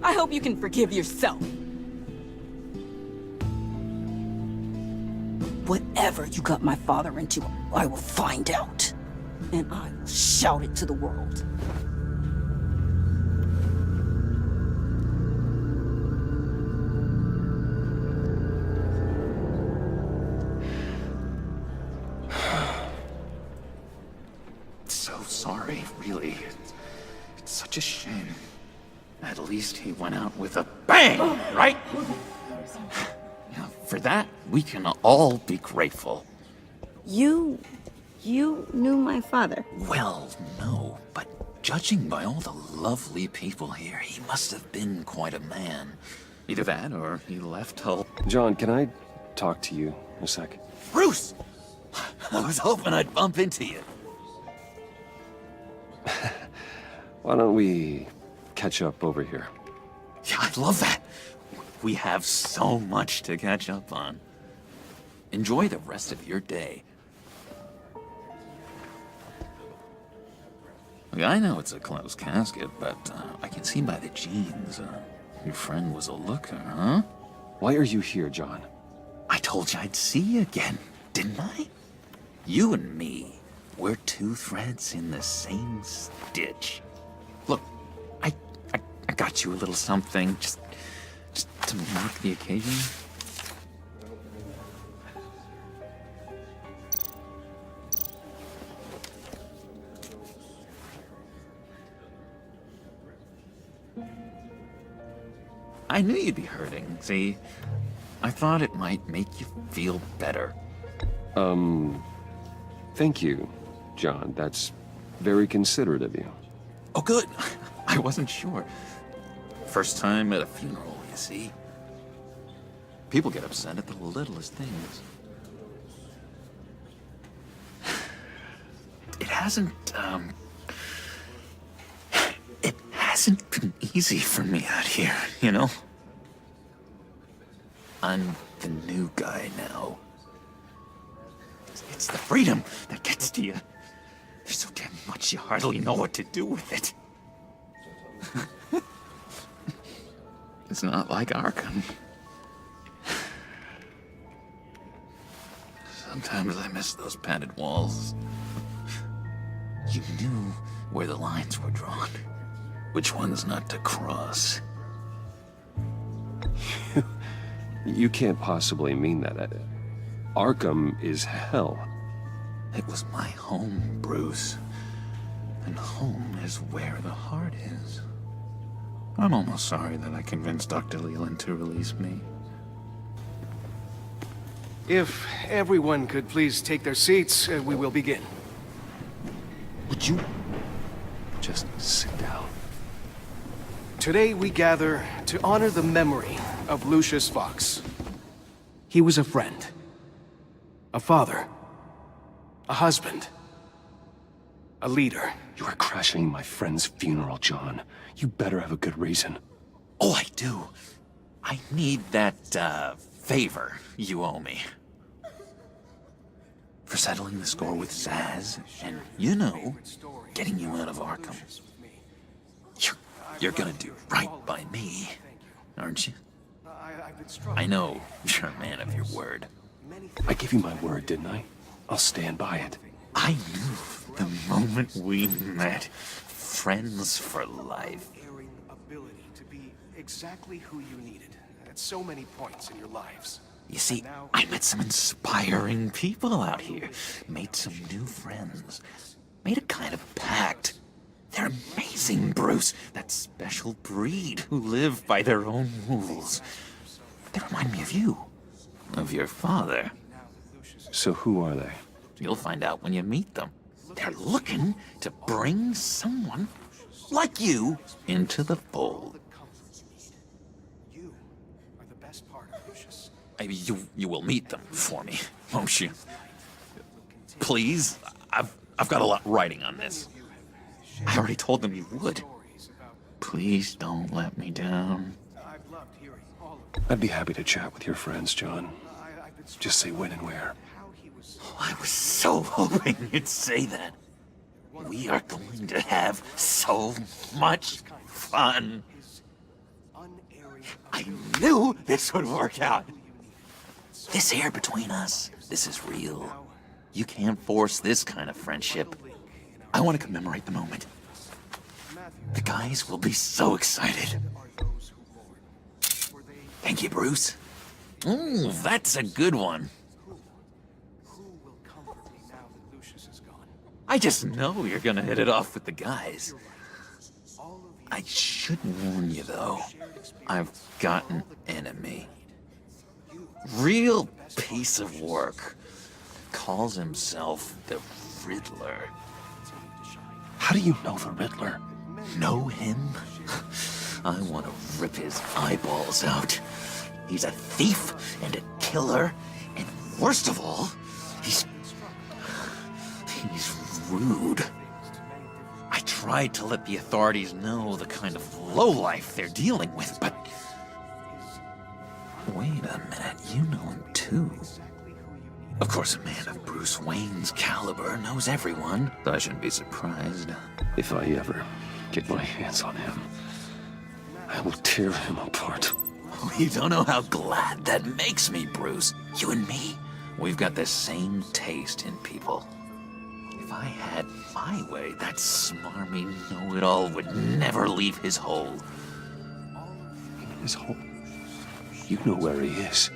I hope you can forgive yourself. Whatever you got my father into, I will find out. And I will shout it to the world. So sorry, really. It's such a shame. At least he went out with a bang, right? For that, we can all be grateful. You knew my father? Well, no, but judging by all the lovely people here, he must have been quite a man. Either that or he left Hull. John, can I talk to you a sec? Bruce! I was hoping I'd bump into you. Why don't we catch up over here? Yeah, I love that. We have so much to catch up on. Enjoy the rest of your day. Look, I know it's a closed casket, but I can see by the jeans, your friend was a looker, huh? Why are you here, John? I told you I'd see you again, didn't I? You and me, we're two threads in the same stitch. Look, I got you a little something, just to mark the occasion. I knew you'd be hurting, see? I thought it might make you feel better. Thank you, John. That's very considerate of you. Oh, good. I wasn't sure. First time at a funeral, you see? People get upset at the littlest things. It hasn't been easy for me out here, you know? I'm the new guy now. It's the freedom that gets to you. There's so damn much you hardly know what to do with it. It's not like Arkham. Sometimes I miss those padded walls. You knew where the lines were drawn. Which ones not to cross. You can't possibly mean that. Arkham is hell. It was my home, Bruce. And home is where the heart is. I'm almost sorry that I convinced Dr. Leland to release me. If everyone could please take their seats, we will begin. Would you just sit down? Today we gather to honor the memory of Lucius Fox. He was a friend, a father, a husband, a leader. You are crashing my friend's funeral, John. You better have a good reason. Oh, I do. I need that, favor you owe me. For settling the score with Zaz, and, you know, getting you out of Arkham. You're gonna do right by me, aren't you? I know you're a man of your word. I gave you my word, didn't I? I'll stand by it. I knew the moment we met. Friends for life. Ability to be exactly who you needed at so many points in your lives. You see, I met some inspiring people out here. Made some new friends. Made a kind of pact. They're amazing, Bruce. That special breed who live by their own rules. They remind me of you. Of your father. So who are they? You'll find out when you meet them. They're looking to bring someone like you into the fold. You are the best part of Lucius. You will meet them for me, won't you? Please, I've got a lot writing on this. I already told them you would. Please don't let me down. I'd be happy to chat with your friends, John. Just say when and where. I was so hoping you'd say that. We are going to have so much fun. I knew this would work out. This air between us, this is real. You can't force this kind of friendship. I want to commemorate the moment. The guys will be so excited. Thank you, Bruce. Ooh, that's a good one. I just know you're gonna hit it off with the guys. I should warn you, though. I've got an enemy. Real piece of work. Calls himself the Riddler. How do you know the Riddler? Know him? I want to rip his eyeballs out. He's a thief and a killer, and worst of all, he's rude. I tried to let the authorities know the kind of lowlife they're dealing with, but... Wait a minute, you know him too. Of course, a man of Bruce Wayne's caliber knows everyone, so I shouldn't be surprised. If I ever get my hands on him, I will tear him apart. Oh, you don't know how glad that makes me, Bruce. You and me, we've got the same taste in people. If I had my way, that smarmy know-it-all would never leave his hole. His hole? You know where he is.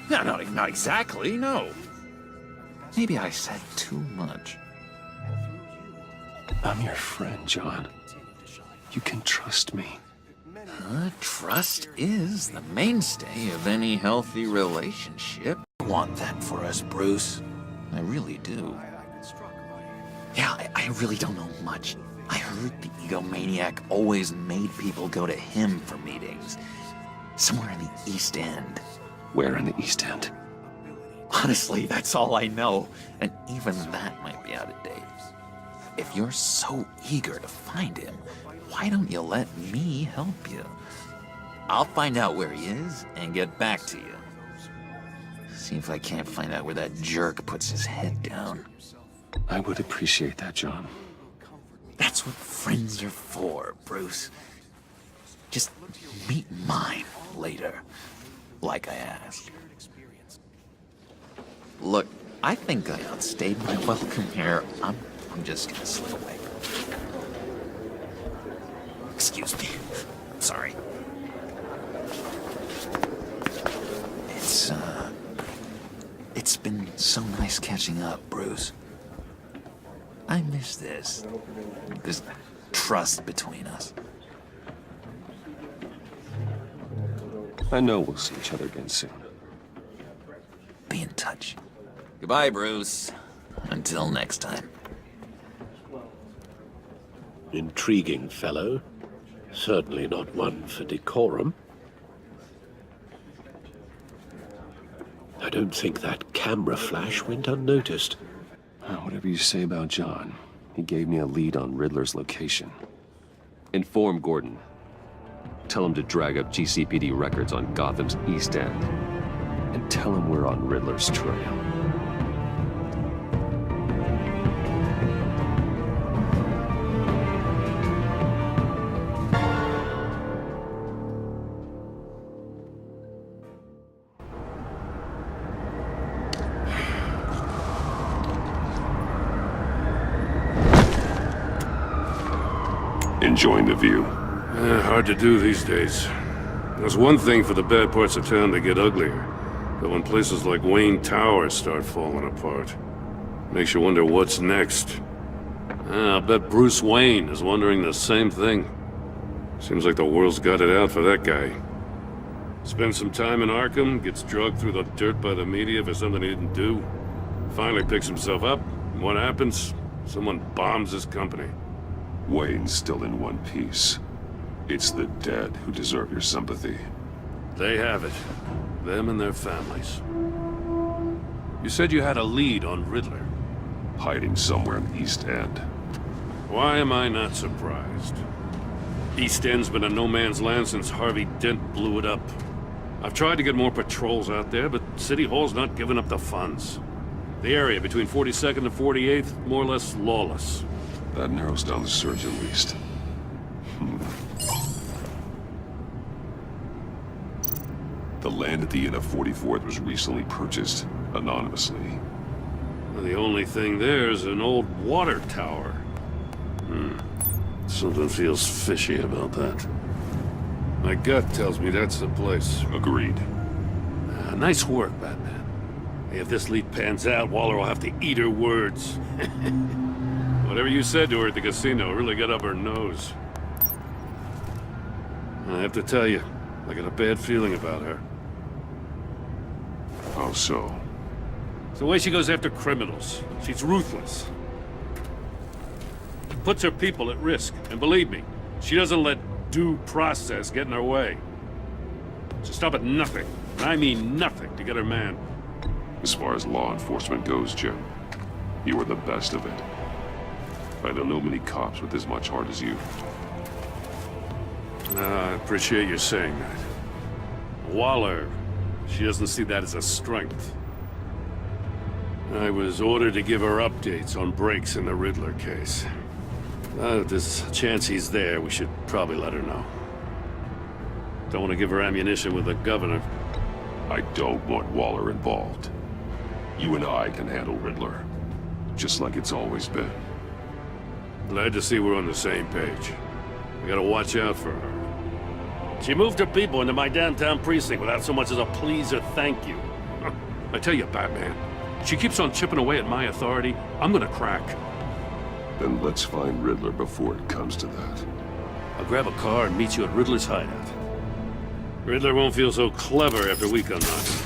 No, not exactly, no. Maybe I said too much. I'm your friend, John. You can trust me. Trust is the mainstay of any healthy relationship. I want that for us, Bruce. I really do. Yeah, I really don't know much. I heard the egomaniac always made people go to him for meetings. Somewhere in the East End. Where in the East End? Honestly, that's all I know. And even that might be out of date. If you're so eager to find him, why don't you let me help you? I'll find out where he is and get back to you. See if I can't find out where that jerk puts his head down. I would appreciate that, John. That's what friends are for, Bruce. Just meet mine later, like I asked. Look, I think I outstayed my welcome here. I'm just gonna slip away. Excuse me. Sorry. It's been so nice catching up, Bruce. I miss this. This trust between us. I know we'll see each other again soon. Be in touch. Goodbye, Bruce. Until next time. Intriguing fellow. Certainly not one for decorum. I don't think that camera flash went unnoticed. Whatever you say about John, he gave me a lead on Riddler's location. Inform Gordon. Tell him to drag up GCPD records on Gotham's East End. And tell him we're on Riddler's trail. Enjoying the view? Hard to do these days. There's one thing for the bad parts of town to get uglier. But when places like Wayne Tower start falling apart, makes you wonder what's next. I'll bet Bruce Wayne is wondering the same thing. Seems like the world's got it out for that guy. Spends some time in Arkham, gets drugged through the dirt by the media for something he didn't do. Finally picks himself up, and what happens? Someone bombs his company. Wayne's still in one piece. It's the dead who deserve your sympathy. They have it. Them and their families. You said you had a lead on Riddler. Hiding somewhere in East End. Why am I not surprised? East End's been a no-man's land since Harvey Dent blew it up. I've tried to get more patrols out there, but City Hall's not giving up the funds. The area between 42nd and 48th, more or less lawless. That narrows down the search at least. The land at the end of 44th was recently purchased, anonymously. Well, the only thing there is an old water tower. Something feels fishy about that. My gut tells me that's the place. Agreed. Nice work, Batman. Hey, if this lead pans out, Waller will have to eat her words. Whatever you said to her at the casino really got up her nose. I have to tell you, I got a bad feeling about her. How so? It's the way she goes after criminals. She's ruthless. Puts her people at risk, and believe me, she doesn't let due process get in her way. She'll stop at nothing, and I mean nothing, to get her man. As far as law enforcement goes, Jim, you are the best of it. I don't know many cops with as much heart as you. I appreciate you saying that. Waller, she doesn't see that as a strength. I was ordered to give her updates on breaks in the Riddler case. If there's a chance he's there, we should probably let her know. Don't want to give her ammunition with the governor. I don't want Waller involved. You and I can handle Riddler, just like it's always been. Glad to see we're on the same page. We gotta watch out for her. She moved her people into my downtown precinct without so much as a please or thank you. I tell you, Batman, she keeps on chipping away at my authority, I'm gonna crack. Then let's find Riddler before it comes to that. I'll grab a car and meet you at Riddler's hideout. Riddler won't feel so clever after we come knocking.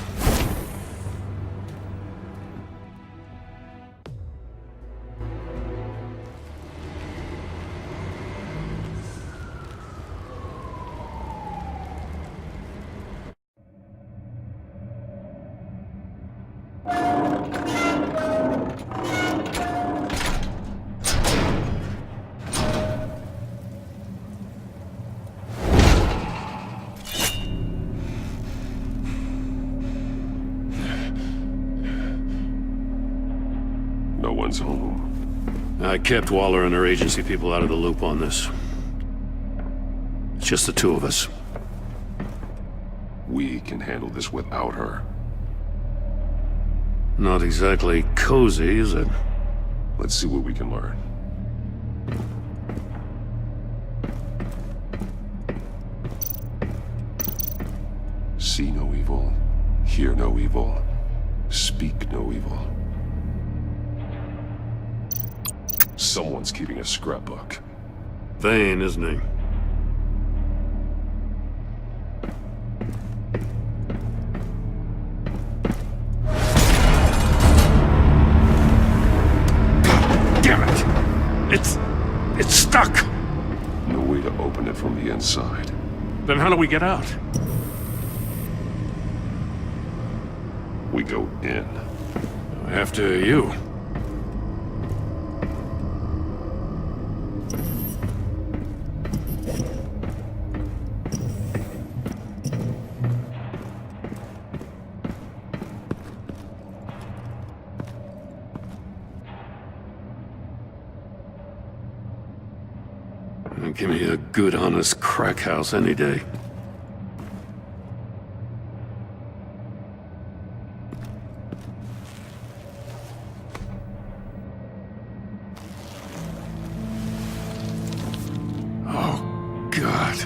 No one's home. I kept Waller and her agency people out of the loop on this. It's just the two of us. We can handle this without her. Not exactly cozy, is it? Let's see what we can learn. See no evil, hear no evil, speak no evil. Someone's keeping a scrapbook. Vain, isn't he? Damn it! It's stuck! No way to open it from the inside. Then how do we get out? We go in. After you. Give me a good, honest crack house any day. Oh, God.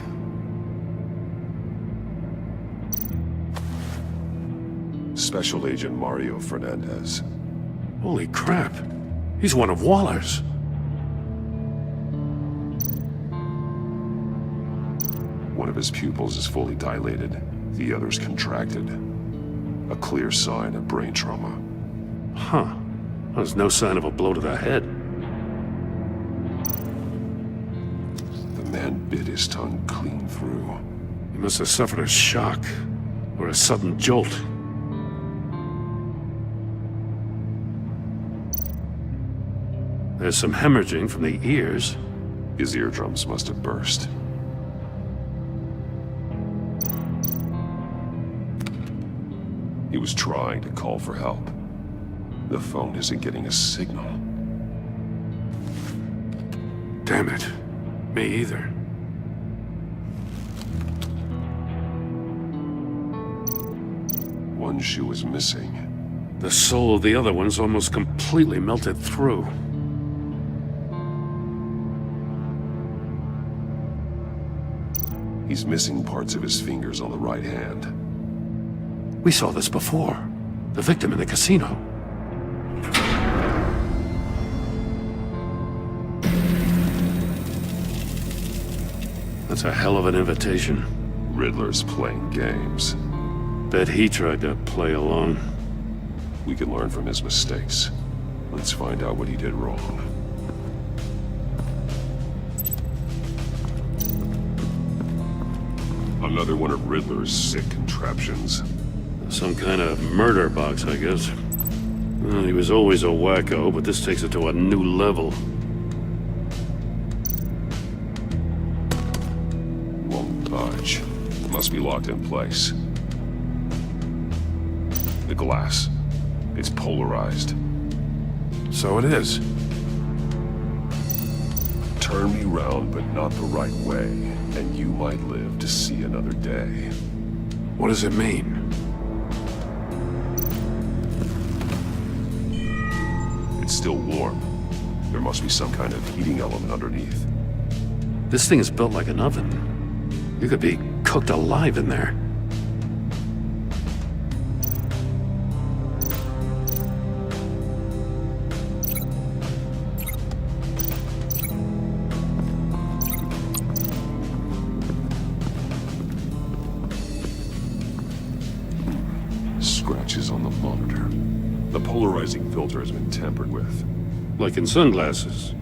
Special Agent Mario Fernandez. Holy crap. He's one of Waller's. One of his pupils is fully dilated, the other's contracted. A clear sign of brain trauma. Huh. There's no sign of a blow to the head. The man bit his tongue clean through. He must have suffered a shock, or a sudden jolt. There's some hemorrhaging from the ears. His eardrums must have burst. He was trying to call for help. The phone isn't getting a signal. Damn it. Me either. One shoe is missing. The sole of the other one's almost completely melted through. He's missing parts of his fingers on the right hand. We saw this before. The victim in the casino. That's a hell of an invitation. Riddler's playing games. Bet he tried to play along. We can learn from his mistakes. Let's find out what he did wrong. Another one of Riddler's sick contraptions. Some kind of murder box, I guess. Well, he was always a wacko, but this takes it to a new level. Won't budge. Must be locked in place. The glass. It's polarized. So it is. Turn me round, but not the right way, and you might live to see another day. What does it mean? It's still warm. There must be some kind of heating element underneath. This thing is built like an oven. You could be cooked alive in there. Scratches on the monitor. The polarizing filter has been tampered with. Like in sunglasses.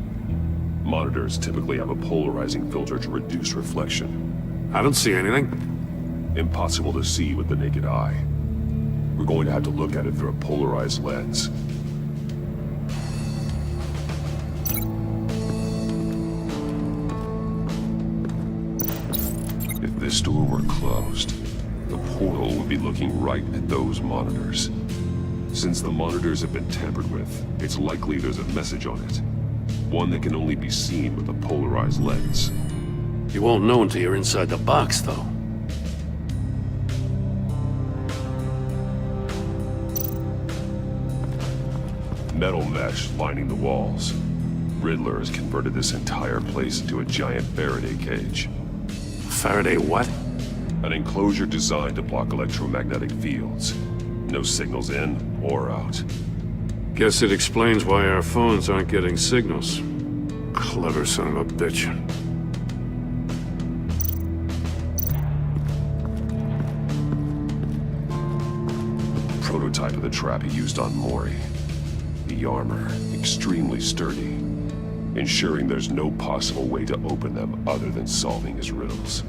Monitors typically have a polarizing filter to reduce reflection. I don't see anything. Impossible to see with the naked eye. We're going to have to look at it through a polarized lens. If this door were closed, the portal would be looking right at those monitors. Since the monitors have been tampered with, it's likely there's a message on it. One that can only be seen with a polarized lens. You won't know until you're inside the box, though. Metal mesh lining the walls. Riddler has converted this entire place into a giant Faraday cage. Faraday what? An enclosure designed to block electromagnetic fields. No signals in or out. Guess it explains why our phones aren't getting signals. Clever son of a bitch. Prototype of the trap he used on Mori. The armor, extremely sturdy, ensuring there's no possible way to open them other than solving his riddles.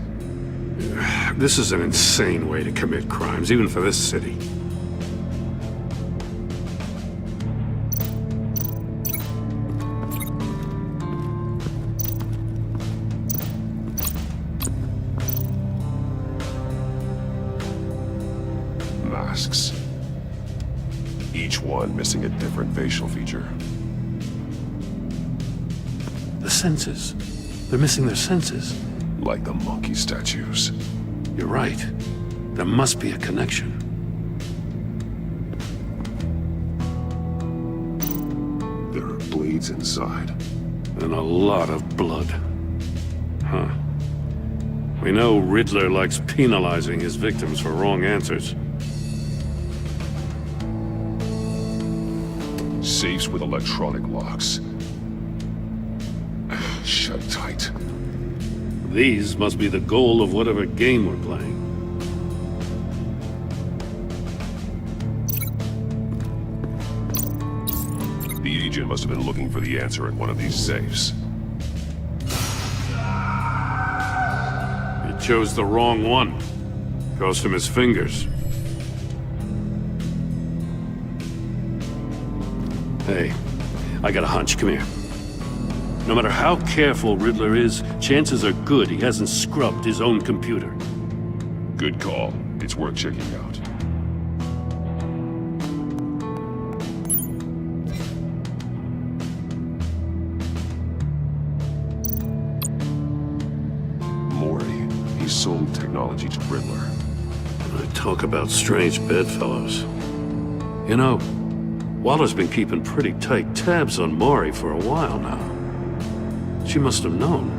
This is an insane way to commit crimes, even for this city. Masks. Each one missing a different facial feature. The senses. They're missing their senses. Like the monkey statues. You're right. There must be a connection. There are bleeds inside. And a lot of blood. Huh. We know Riddler likes penalizing his victims for wrong answers. Safes with electronic locks. Shut tight. These must be the goal of whatever game we're playing. The agent must have been looking for the answer in one of these safes. He chose the wrong one. Cost him his fingers. Hey, I got a hunch. Come here. No matter how careful Riddler is, chances are good he hasn't scrubbed his own computer. Good call. It's worth checking out. Mori, he sold technology to Riddler. Talk about strange bedfellows. You know, Waller's been keeping pretty tight tabs on Mori for a while now. She must have known.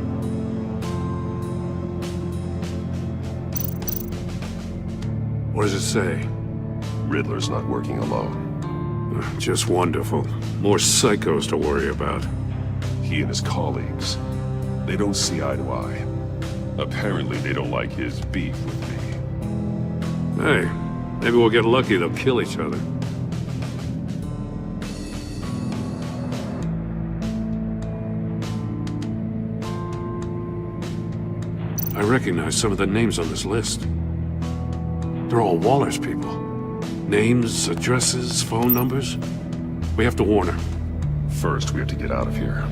What does it say? Riddler's not working alone. Just wonderful. More psychos to worry about. He and his colleagues, they don't see eye to eye. Apparently they don't like his beef with me. Hey, maybe we'll get lucky they'll kill each other. I recognize some of the names on this list. They're all Waller's people. Names, addresses, phone numbers. We have to warn her. First, we have to get out of here.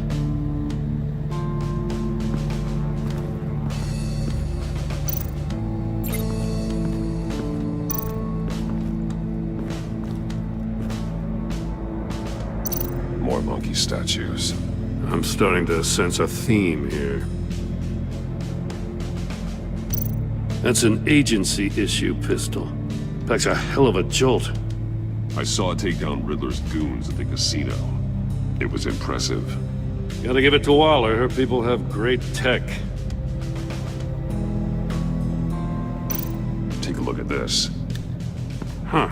More monkey statues. I'm starting to sense a theme here. That's an agency-issue pistol. Packs a hell of a jolt. I saw it take down Riddler's goons at the casino. It was impressive. Gotta give it to Waller. Her people have great tech. Take a look at this. Huh.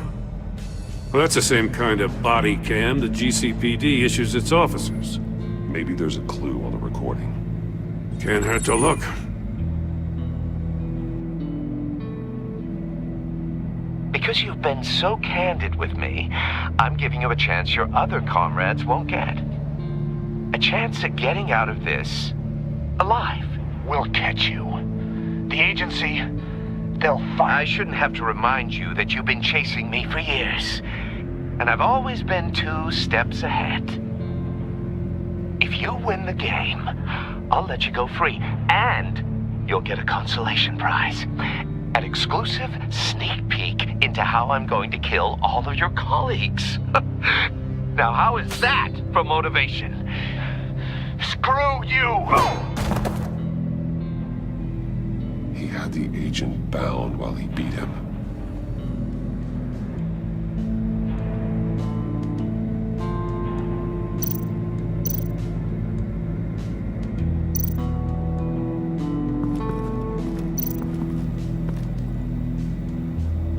Well, that's the same kind of body cam the GCPD issues its officers. Maybe there's a clue on the recording. Can't hurt to look. Because you've been so candid with me, I'm giving you a chance your other comrades won't get. A chance at getting out of this alive. We'll catch you. The agency, they'll find... I shouldn't have to remind you that you've been chasing me for years. And I've always been 2 steps ahead. If you win the game, I'll let you go free. And you'll get a consolation prize. An exclusive sneak peek into how I'm going to kill all of your colleagues. Now, how is that for motivation? Screw you! He had the agent bound while he beat him.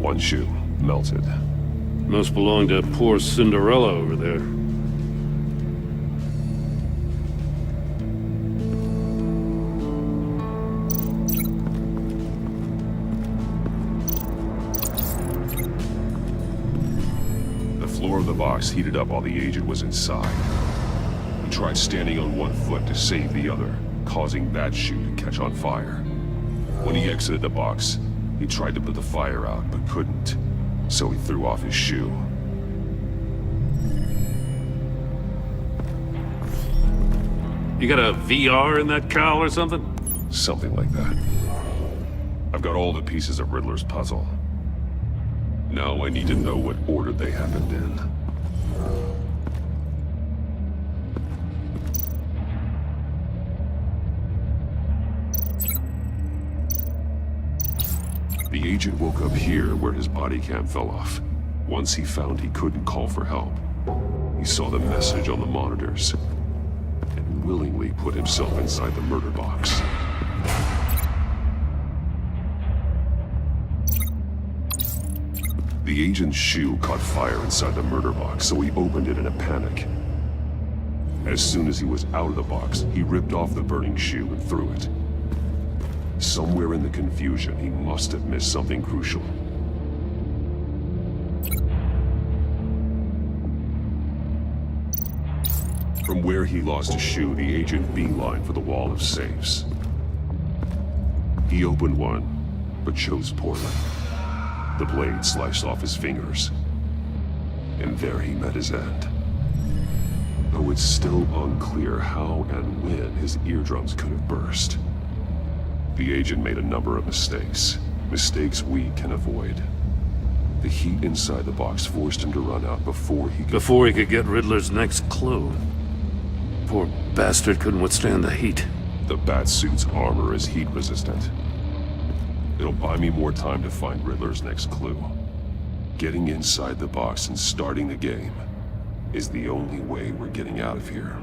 One shoe, melted. Must belong to poor Cinderella over there. floor of the box heated up while the agent was inside. He tried standing on one foot to save the other, causing that shoe to catch on fire. When he exited the box, he tried to put the fire out, but couldn't, so he threw off his shoe. You got a VR in that cowl or something? Something like that. I've got all the pieces of Riddler's puzzle. Now I need to know what order they happened in. The agent woke up here where his body cam fell off. Once he found he couldn't call for help, he saw the message on the monitors and willingly put himself inside the murder box. The agent's shoe caught fire inside the murder box, so he opened it in a panic. As soon as he was out of the box, he ripped off the burning shoe and threw it. Somewhere in the confusion, he must have missed something crucial. From where he lost his shoe, the agent beelined for the wall of safes. He opened one, but chose poorly. The blade sliced off his fingers, and there he met his end. Though it's still unclear how and when his eardrums could have burst. The agent made a number of mistakes we can avoid. The heat inside the box forced him to run out before he could get Riddler's next clue. Poor bastard couldn't withstand the heat. The Batsuit's armor is heat resistant. It'll buy me more time to find Riddler's next clue. Getting inside the box and starting the game is the only way we're getting out of here.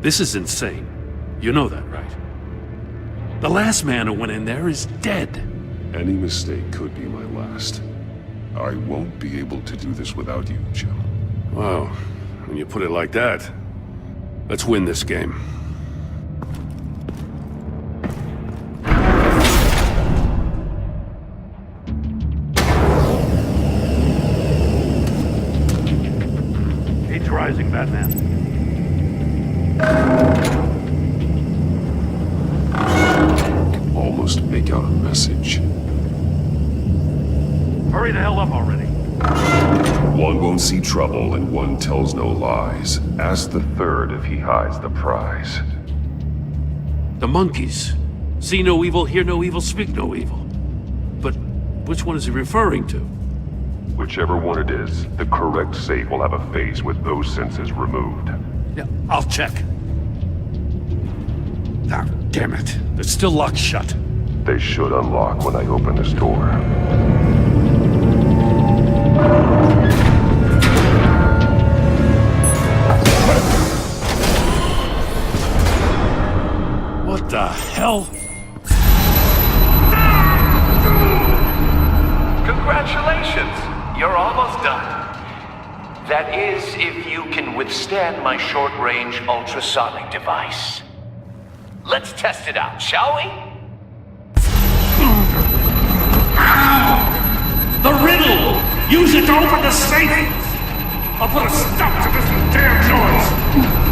This is insane. You know that, right? The last man who went in there is dead. Any mistake could be my last. I won't be able to do this without you, Jim. Wow, when you put it like that, let's win this game. Rising, Batman. Can almost make out a message. Hurry the hell up already. One won't see trouble and one tells no lies. Ask the third if he hides the prize. The monkeys. See no evil, hear no evil, speak no evil. But which one is he referring to? Whichever one it is, the correct safe will have a face with those senses removed. Yeah, I'll check. Ah, damn it. They're still locked shut. They should unlock when I open this door. What the hell? Congratulations! You're almost done. That is, if you can withstand my short-range ultrasonic device. Let's test it out, shall we? The riddle! Use it to open the safe! I'll put a stop to this damn noise!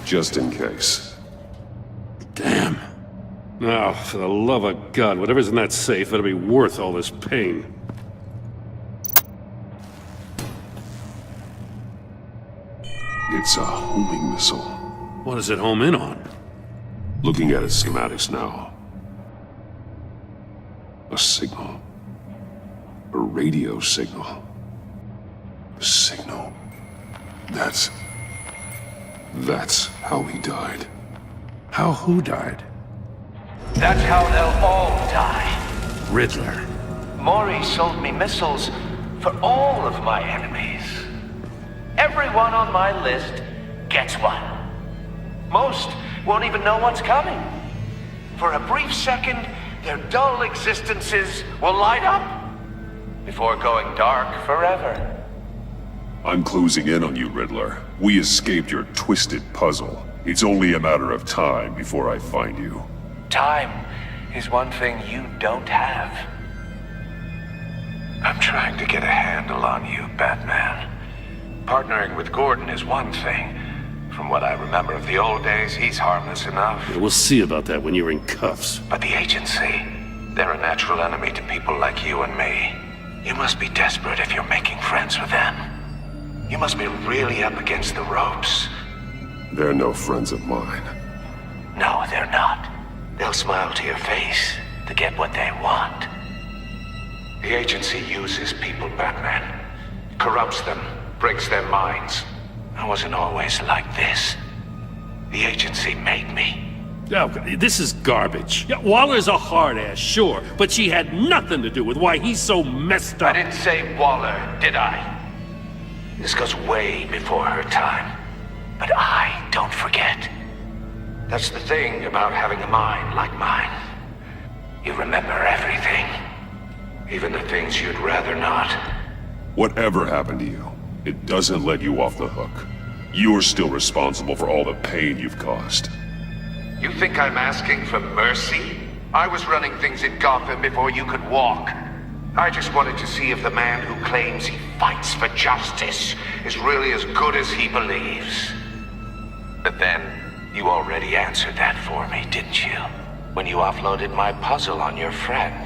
Just in case. Damn. Now, for the love of God, whatever's in that safe, it'll be worth all this pain. It's a homing missile. What does it home in on? Looking at its schematics now. A signal. A radio signal. A signal. That's That's how he died. How who died? That's how they'll all die. Riddler. Maury sold me missiles for all of my enemies. Everyone on my list gets one. Most won't even know what's coming. For a brief second, their dull existences will light up before going dark forever. I'm closing in on you, Riddler. We escaped your twisted puzzle. It's only a matter of time before I find you. Time is one thing you don't have. I'm trying to get a handle on you, Batman. Partnering with Gordon is one thing. From what I remember of the old days, he's harmless enough. Yeah, we'll see about that when you're in cuffs. But the agency, they're a natural enemy to people like you and me. You must be desperate if you're making friends with them. You must be really up against the ropes. They're no friends of mine. No, they're not. They'll smile to your face to get what they want. The agency uses people, Batman. Corrupts them, breaks their minds. I wasn't always like this. The agency made me. Oh, this is garbage. Yeah, Waller's a hard-ass, sure, but she had nothing to do with why he's so messed up. I didn't say Waller, did I? This goes way before her time. But I don't forget. That's the thing about having a mind like mine. You remember everything. Even the things you'd rather not. Whatever happened to you, it doesn't let you off the hook. You're still responsible for all the pain you've caused. You think I'm asking for mercy? I was running things in Gotham before you could walk. I just wanted to see if the man who claims he fights for justice is really as good as he believes. But then, you already answered that for me, didn't you? When you offloaded my puzzle on your friend.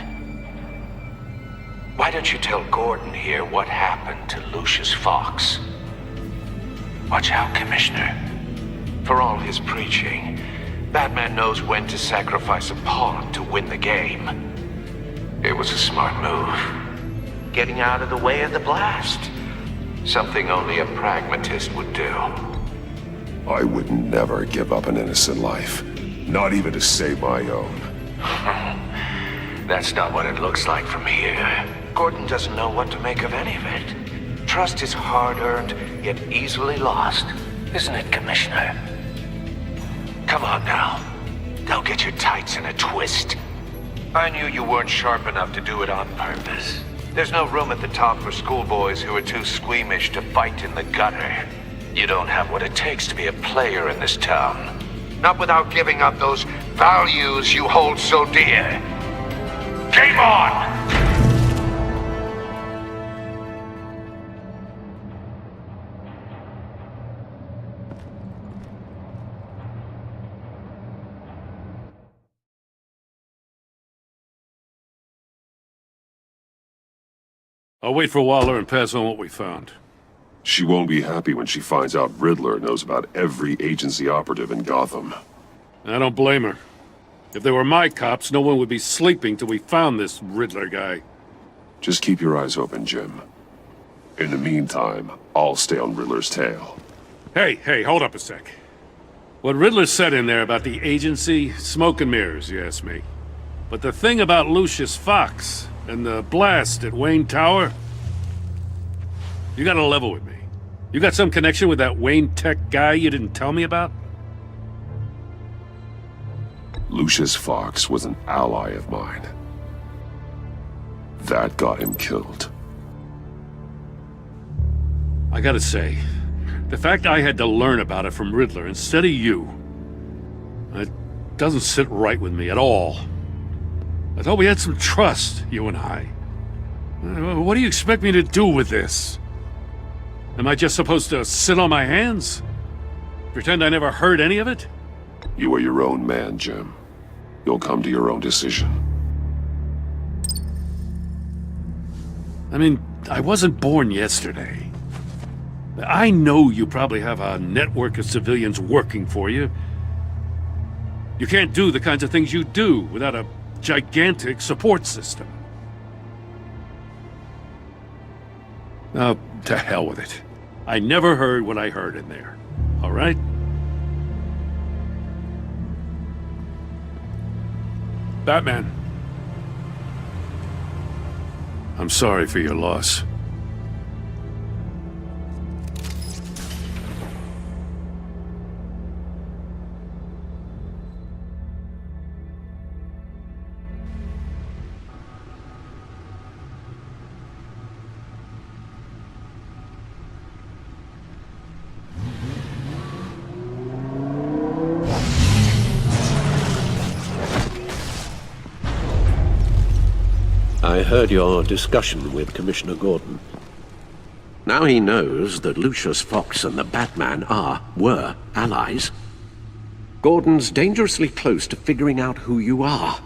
Why don't you tell Gordon here what happened to Lucius Fox? Watch out, Commissioner. For all his preaching, Batman knows when to sacrifice a pawn to win the game. It was a smart move. Getting out of the way of the blast. Something only a pragmatist would do. I would never give up an innocent life. Not even to save my own. That's not what it looks like from here. Gordon doesn't know what to make of any of it. Trust is hard-earned, yet easily lost. Isn't it, Commissioner? Come on now. Don't get your tights in a twist. I knew you weren't sharp enough to do it on purpose. There's no room at the top for schoolboys who are too squeamish to fight in the gutter. You don't have what it takes to be a player in this town. Not without giving up those values you hold so dear. Game on! I'll wait for Waller and pass on what we found. She won't be happy when she finds out Riddler knows about every agency operative in Gotham. I don't blame her. If they were my cops, no one would be sleeping till we found this Riddler guy. Just keep your eyes open, Jim. In the meantime, I'll stay on Riddler's tail. Hey, hold up a sec. What Riddler said in there about the agency, smoke and mirrors, you ask me. But the thing about Lucius Fox and the blast at Wayne Tower, you gotta level with me. You got some connection with that Wayne Tech guy you didn't tell me about? Lucius Fox was an ally of mine. That got him killed. I gotta say, the fact I had to learn about it from Riddler instead of you, it doesn't sit right with me at all. I thought we had some trust, you and I. What do you expect me to do with this? Am I just supposed to sit on my hands? Pretend I never heard any of it? You are your own man, Jim. You'll come to your own decision. I mean, I wasn't born yesterday. I know you probably have a network of civilians working for you. You can't do the kinds of things you do without a gigantic support system. Now, to hell with it. I never heard what I heard in there, all right? Batman. I'm sorry for your loss. I heard your discussion with Commissioner Gordon. Now he knows that Lucius Fox and the Batman were allies. Gordon's dangerously close to figuring out who you are.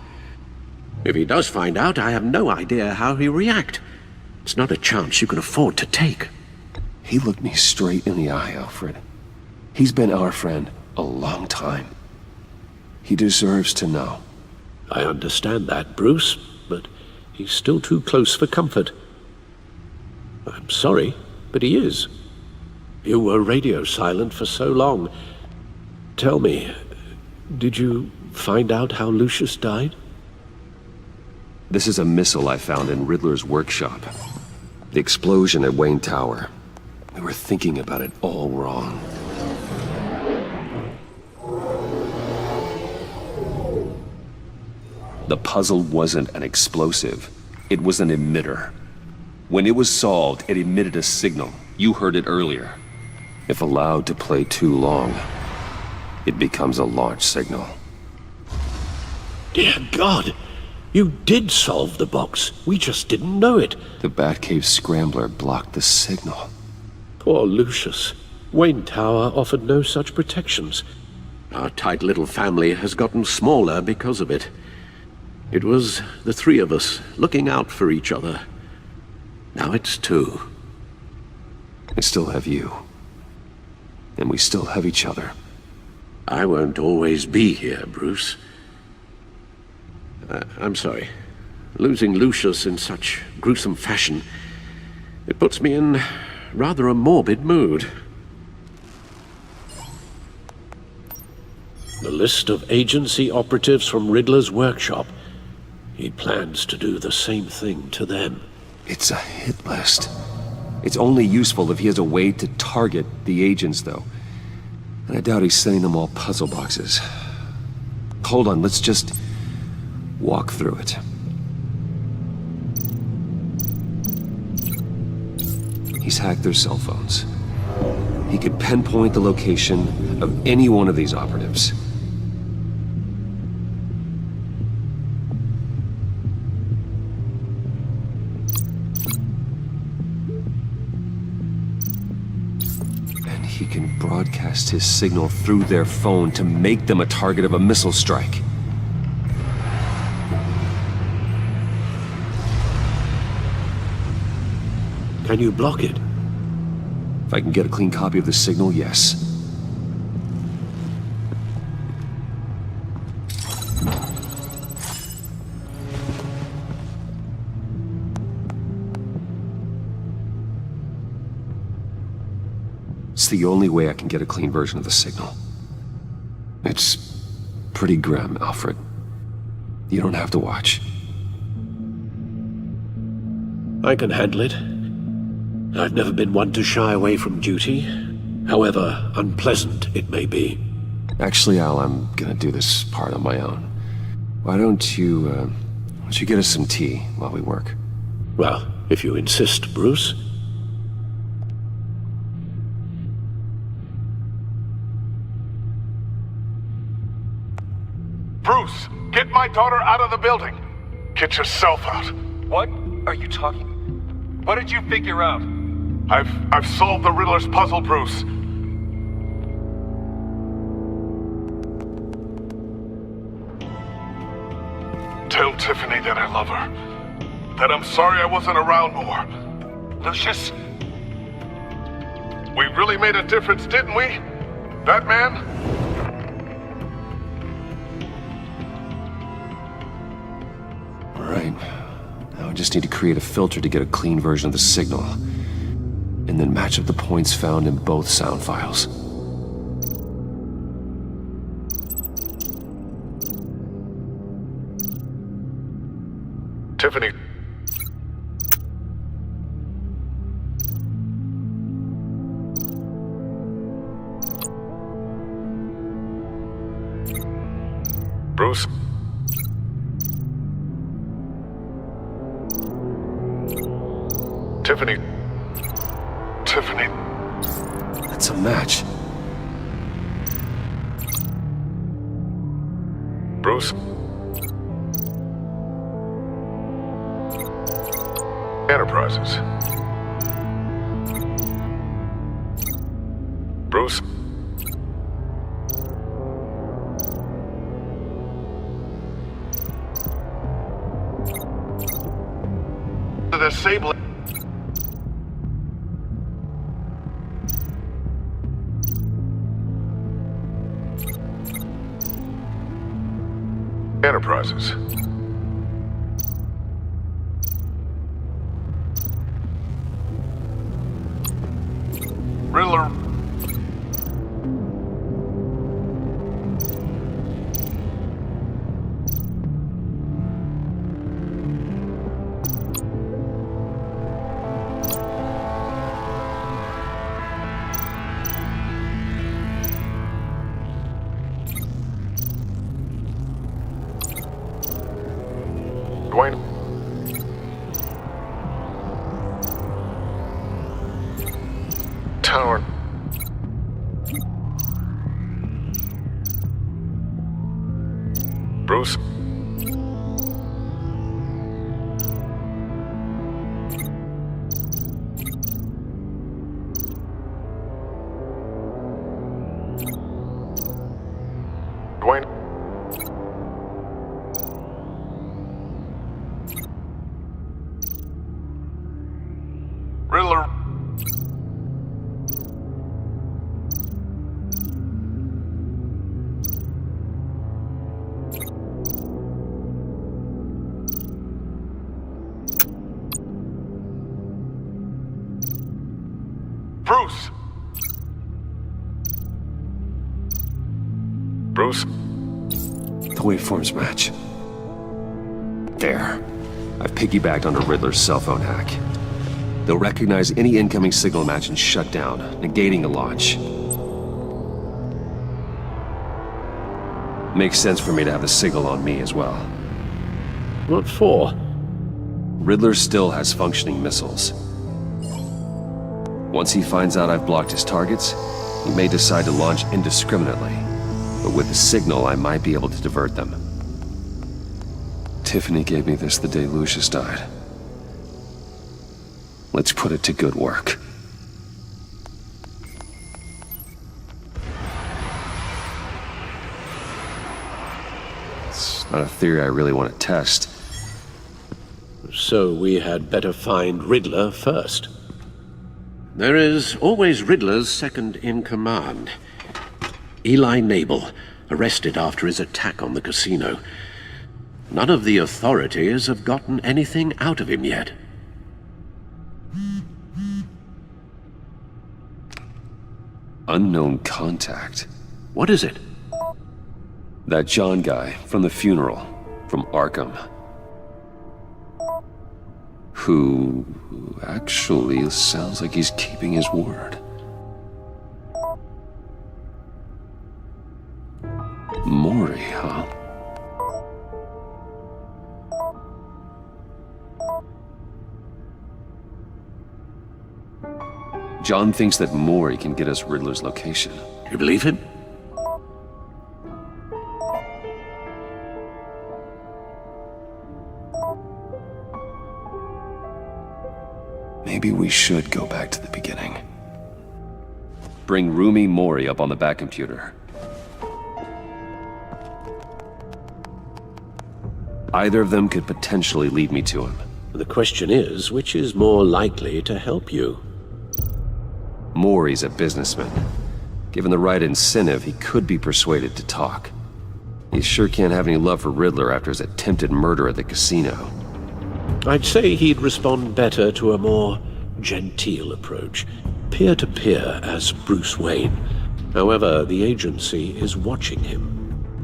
If he does find out, I have no idea how he'll react. It's not a chance you can afford to take. He looked me straight in the eye, Alfred. He's been our friend a long time. He deserves to know. I understand that, Bruce, but he's still too close for comfort. I'm sorry, but he is. You were radio silent for so long. Tell me, did you find out how Lucius died? This is a missile I found in Riddler's workshop. The explosion at Wayne Tower. We were thinking about it all wrong. The puzzle wasn't an explosive. It was an emitter. When it was solved, it emitted a signal. You heard it earlier. If allowed to play too long, it becomes a launch signal. Dear God! You did solve the box. We just didn't know it. The Batcave scrambler blocked the signal. Poor Lucius. Wayne Tower offered no such protections. Our tight little family has gotten smaller because of it. It was the three of us looking out for each other. Now it's two. I still have you. And we still have each other. I won't always be here, Bruce. I'm sorry. Losing Lucius in such gruesome fashion, it puts me in rather a morbid mood. The list of agency operatives from Riddler's workshop. He plans to do the same thing to them. It's a hit list. It's only useful if he has a way to target the agents, though. And I doubt he's sending them all puzzle boxes. Hold on, let's just walk through it. He's hacked their cell phones. He could pinpoint the location of any one of these operatives. And he can broadcast his signal through their phone to make them a target of a missile strike. Can you block it? If I can get a clean copy of the signal, yes. It's the only way I can get a clean version of the signal. It's pretty grim, Alfred. You don't have to watch. I can handle it. I've never been one to shy away from duty, however unpleasant it may be. Actually, Al, I'm gonna do this part on my own. Why don't you get us some tea while we work? Well, if you insist, Bruce. Bruce, get my daughter out of the building. Get yourself out. What are you talking? What did you figure out? I've solved the Riddler's puzzle, Bruce. Tell Tiffany that I love her. That I'm sorry I wasn't around more. Lucius? We really made a difference, didn't we? Batman? All right. Now I just need to create a filter to get a clean version of the signal. And then match up the points found in both sound files. Tiffany. Bruce. Tiffany. Tiffany. That's a match. Bruce. Enterprises. Bruce. The Sable. Enterprises. Riddler. Dwayne. Tower. Bruce. Dwayne. Riddler. Bruce. Bruce. The waveforms match. There. I've piggybacked onto Riddler's cell phone hack. They'll recognize any incoming signal match and shut down, negating a launch. Makes sense for me to have the signal on me as well. What for? Riddler still has functioning missiles. Once he finds out I've blocked his targets, he may decide to launch indiscriminately. But with the signal, I might be able to divert them. Tiffany gave me this the day Lucius died. Let's put it to good work. It's not a theory I really want to test. So we had better find Riddler first. There is always Riddler's second-in-command. Eli Nabel, arrested after his attack on the casino. None of the authorities have gotten anything out of him yet. Unknown contact. What is it? That John guy from the funeral, from Arkham. Who actually sounds like he's keeping his word. Maury, huh? John thinks that Maury can get us Riddler's location. You believe him? Maybe we should go back to the beginning. Bring Rumi Mori up on the back computer. Either of them could potentially lead me to him. The question is, which is more likely to help you? Mori's a businessman. Given the right incentive, he could be persuaded to talk. He sure can't have any love for Riddler after his attempted murder at the casino. I'd say he'd respond better to a more genteel approach, peer-to-peer as Bruce Wayne. However, the agency is watching him.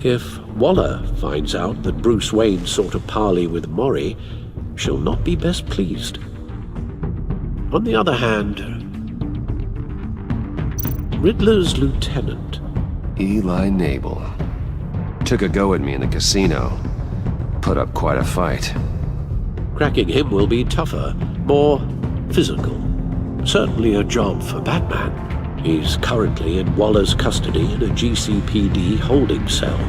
If Waller finds out that Bruce Wayne sought a parley with Mori, shall not be best pleased. On the other hand, Riddler's lieutenant, Eli Nabel. Took a go at me in the casino. Put up quite a fight. cracking him will be tougher, more physical. Certainly a job for Batman. He's currently in Waller's custody in a GCPD holding cell.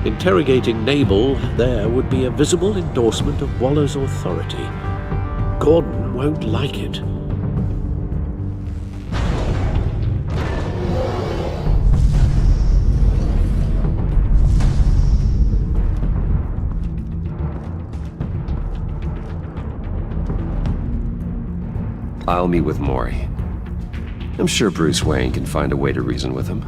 Interrogating Nabel there would be a visible endorsement of Waller's authority. Gordon won't like it. I'll meet with Maury. I'm sure Bruce Wayne can find a way to reason with him.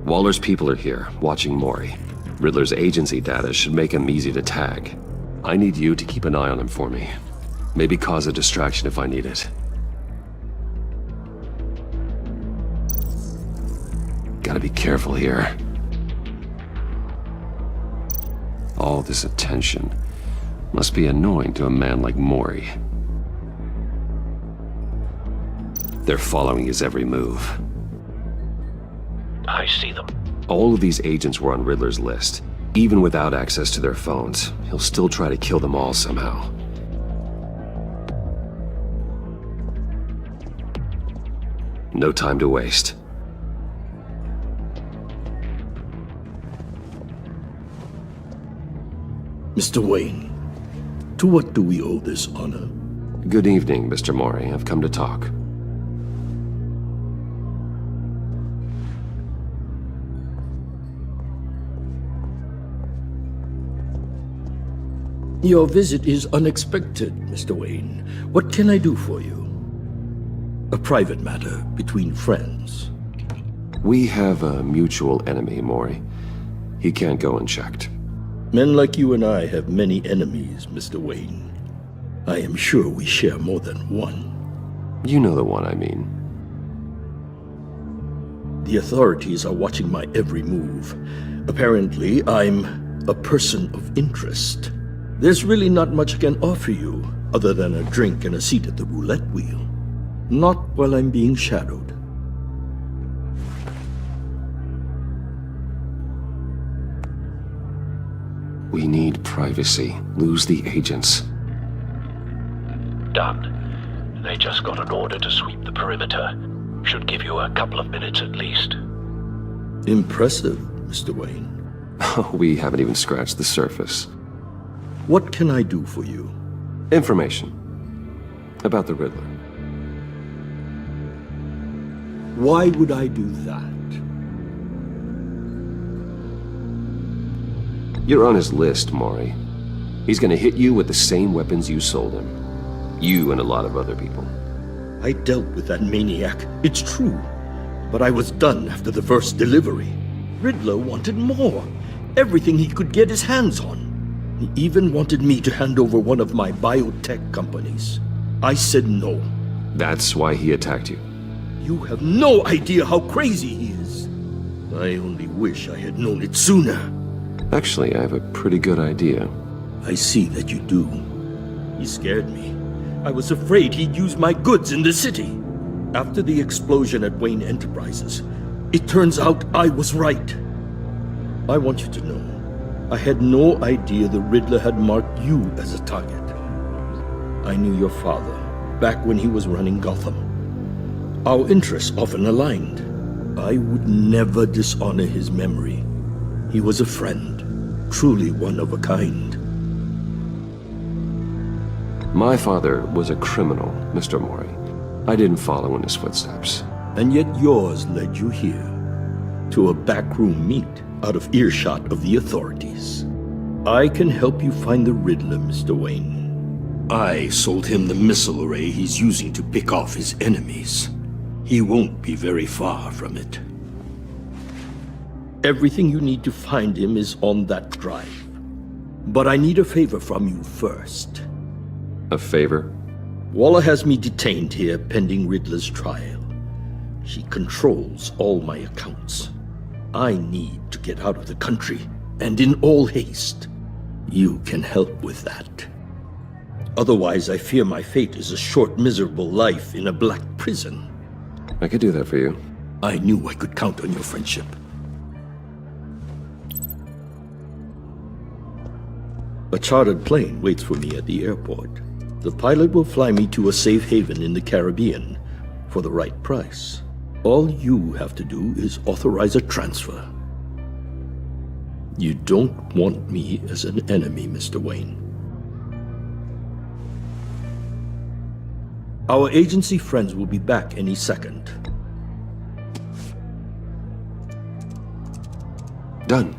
Waller's people are here, watching Maury. Riddler's agency data should make him easy to tag. I need you to keep an eye on him for me. Maybe cause a distraction if I need it. Gotta be careful here. All this attention must be annoying to a man like Maury. They're following his every move. I see them. All of these agents were on Riddler's list. Even without access to their phones, he'll still try to kill them all somehow. No time to waste. Mr. Wayne, to what do we owe this honor? Good evening, Mr. Maury. I've come to talk. Your visit is unexpected, Mr. Wayne. What can I do for you? A private matter between friends. We have a mutual enemy, Maury. He can't go unchecked. Men like you and I have many enemies, Mr. Wayne. I am sure we share more than one. You know the one I mean. The authorities are watching my every move. Apparently, I'm a person of interest. There's really not much I can offer you, other than a drink and a seat at the roulette wheel. Not while I'm being shadowed. We need privacy. Lose the agents. Done. They just got an order to sweep the perimeter. Should give you a couple of minutes at least. Impressive, Mr. Wayne. We haven't even scratched the surface. What can I do for you? Information. About the Riddler. Why would I do that? You're on his list, Maury. He's gonna hit you with the same weapons you sold him. You and a lot of other people. I dealt with that maniac, it's true. But I was done after the first delivery. Riddler wanted more. Everything he could get his hands on. He even wanted me to hand over one of my biotech companies. I said no. That's why he attacked you. You have no idea how crazy he is. I only wish I had known it sooner. Actually, I have a pretty good idea. I see that you do. He scared me. I was afraid he'd use my goods in the city. After the explosion at Wayne Enterprises, it turns out I was right. I want you to know, I had no idea the Riddler had marked you as a target. I knew your father, back when he was running Gotham. Our interests often aligned. I would never dishonor his memory. He was a friend, truly one of a kind. My father was a criminal, Mr. Maury. I didn't follow in his footsteps. And yet yours led you here, to a backroom meet. out of earshot of the authorities. I can help you find the Riddler, Mr. Wayne. I sold him the missile array he's using to pick off his enemies. He won't be very far from it. Everything you need to find him is on that drive. But I need a favor from you first. A favor? Waller has me detained here pending Riddler's trial. She controls all my accounts. I need to get out of the country, and in all haste. You can help with that. Otherwise, I fear my fate is a short, miserable life in a black prison. I could do that for you. I knew I could count on your friendship. A chartered plane waits for me at the airport. The pilot will fly me to a safe haven in the Caribbean for the right price. All you have to do is authorize a transfer. You don't want me as an enemy, Mr. Wayne. Our agency friends will be back any second. Done.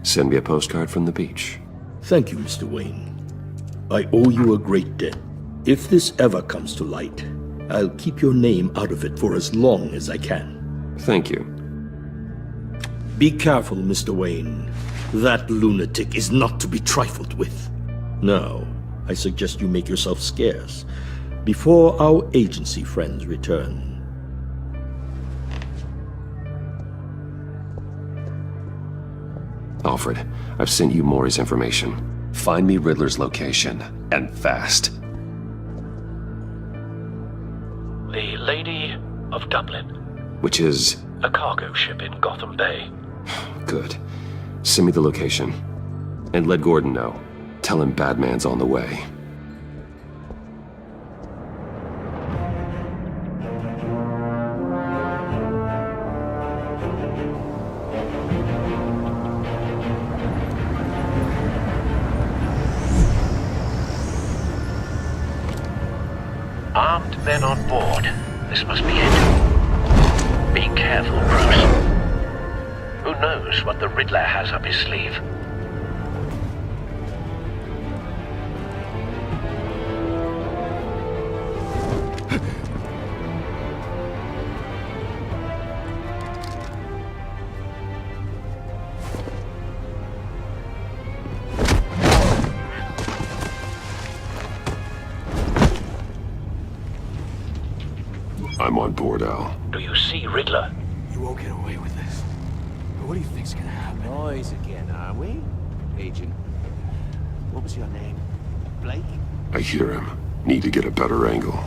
Send me a postcard from the beach. Thank you, Mr. Wayne. I owe you a great debt. If this ever comes to light, I'll keep your name out of it for as long as I can. Thank you. Be careful, Mr. Wayne. That lunatic is not to be trifled with. Now, I suggest you make yourself scarce before our agency friends return. Alfred, I've sent you Maury's information. Find me Riddler's location, and fast. The Lady of Dublin. Which is... a cargo ship in Gotham Bay. Good. Send me the location. And let Gordon know. Tell him Batman's on the way. Armed men on board. This must be it. Be careful, Bruce. Who knows what the Riddler has up his sleeve? I'm on board, Al. Do you see Riddler? You won't get away with this. What do you think's gonna happen? Noise again, are we? Agent. What was your name? Blake? I hear him. Need to get a better angle.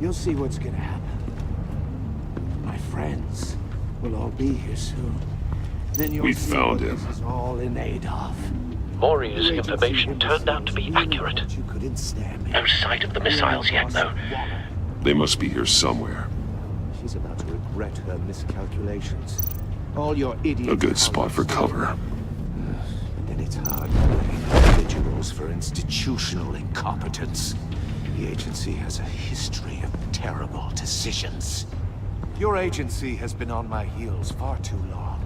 You'll see what's gonna happen. My friends will all be here soon. Then you'll We see found what him. This is all in aid of. Maury's information turned out to be accurate. You couldn't stand me. No sight of the missiles yet, though. They must be here somewhere. She's about to regret her miscalculations. All your idiots. A good spot for cover. Then it's hard to blame individuals for institutional incompetence. The agency has a history of terrible decisions. Your agency has been on my heels far too long.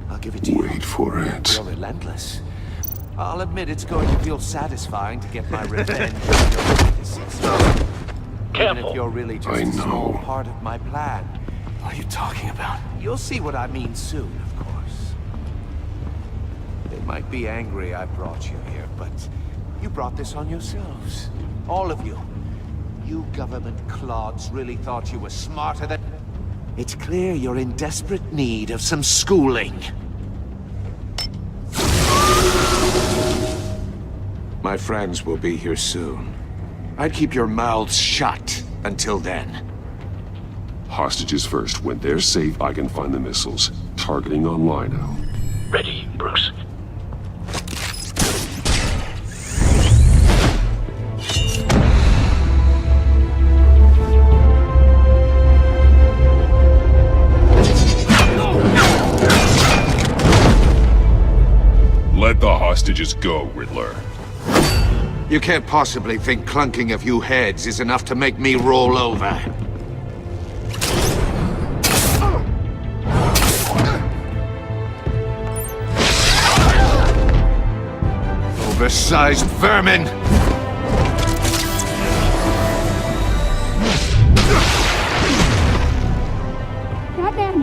I'll give it to you. Wait for it. You're relentless. I'll admit it's going to feel satisfying to get my revenge on your witnesses. Even if you're really just a small part of my plan. What are you talking about? You'll see what I mean soon, of course. They might be angry I brought you here, but you brought this on yourselves. All of you. You government clods really thought you were smarter than... It's clear you're in desperate need of some schooling. My friends will be here soon. I'd keep your mouths shut until then. Hostages first. When they're safe, I can find the missiles. Targeting on Lino. Ready, Bruce. Let the hostages go, Riddler. You can't possibly think clunking a few heads is enough to make me roll over. oversized vermin! Batman!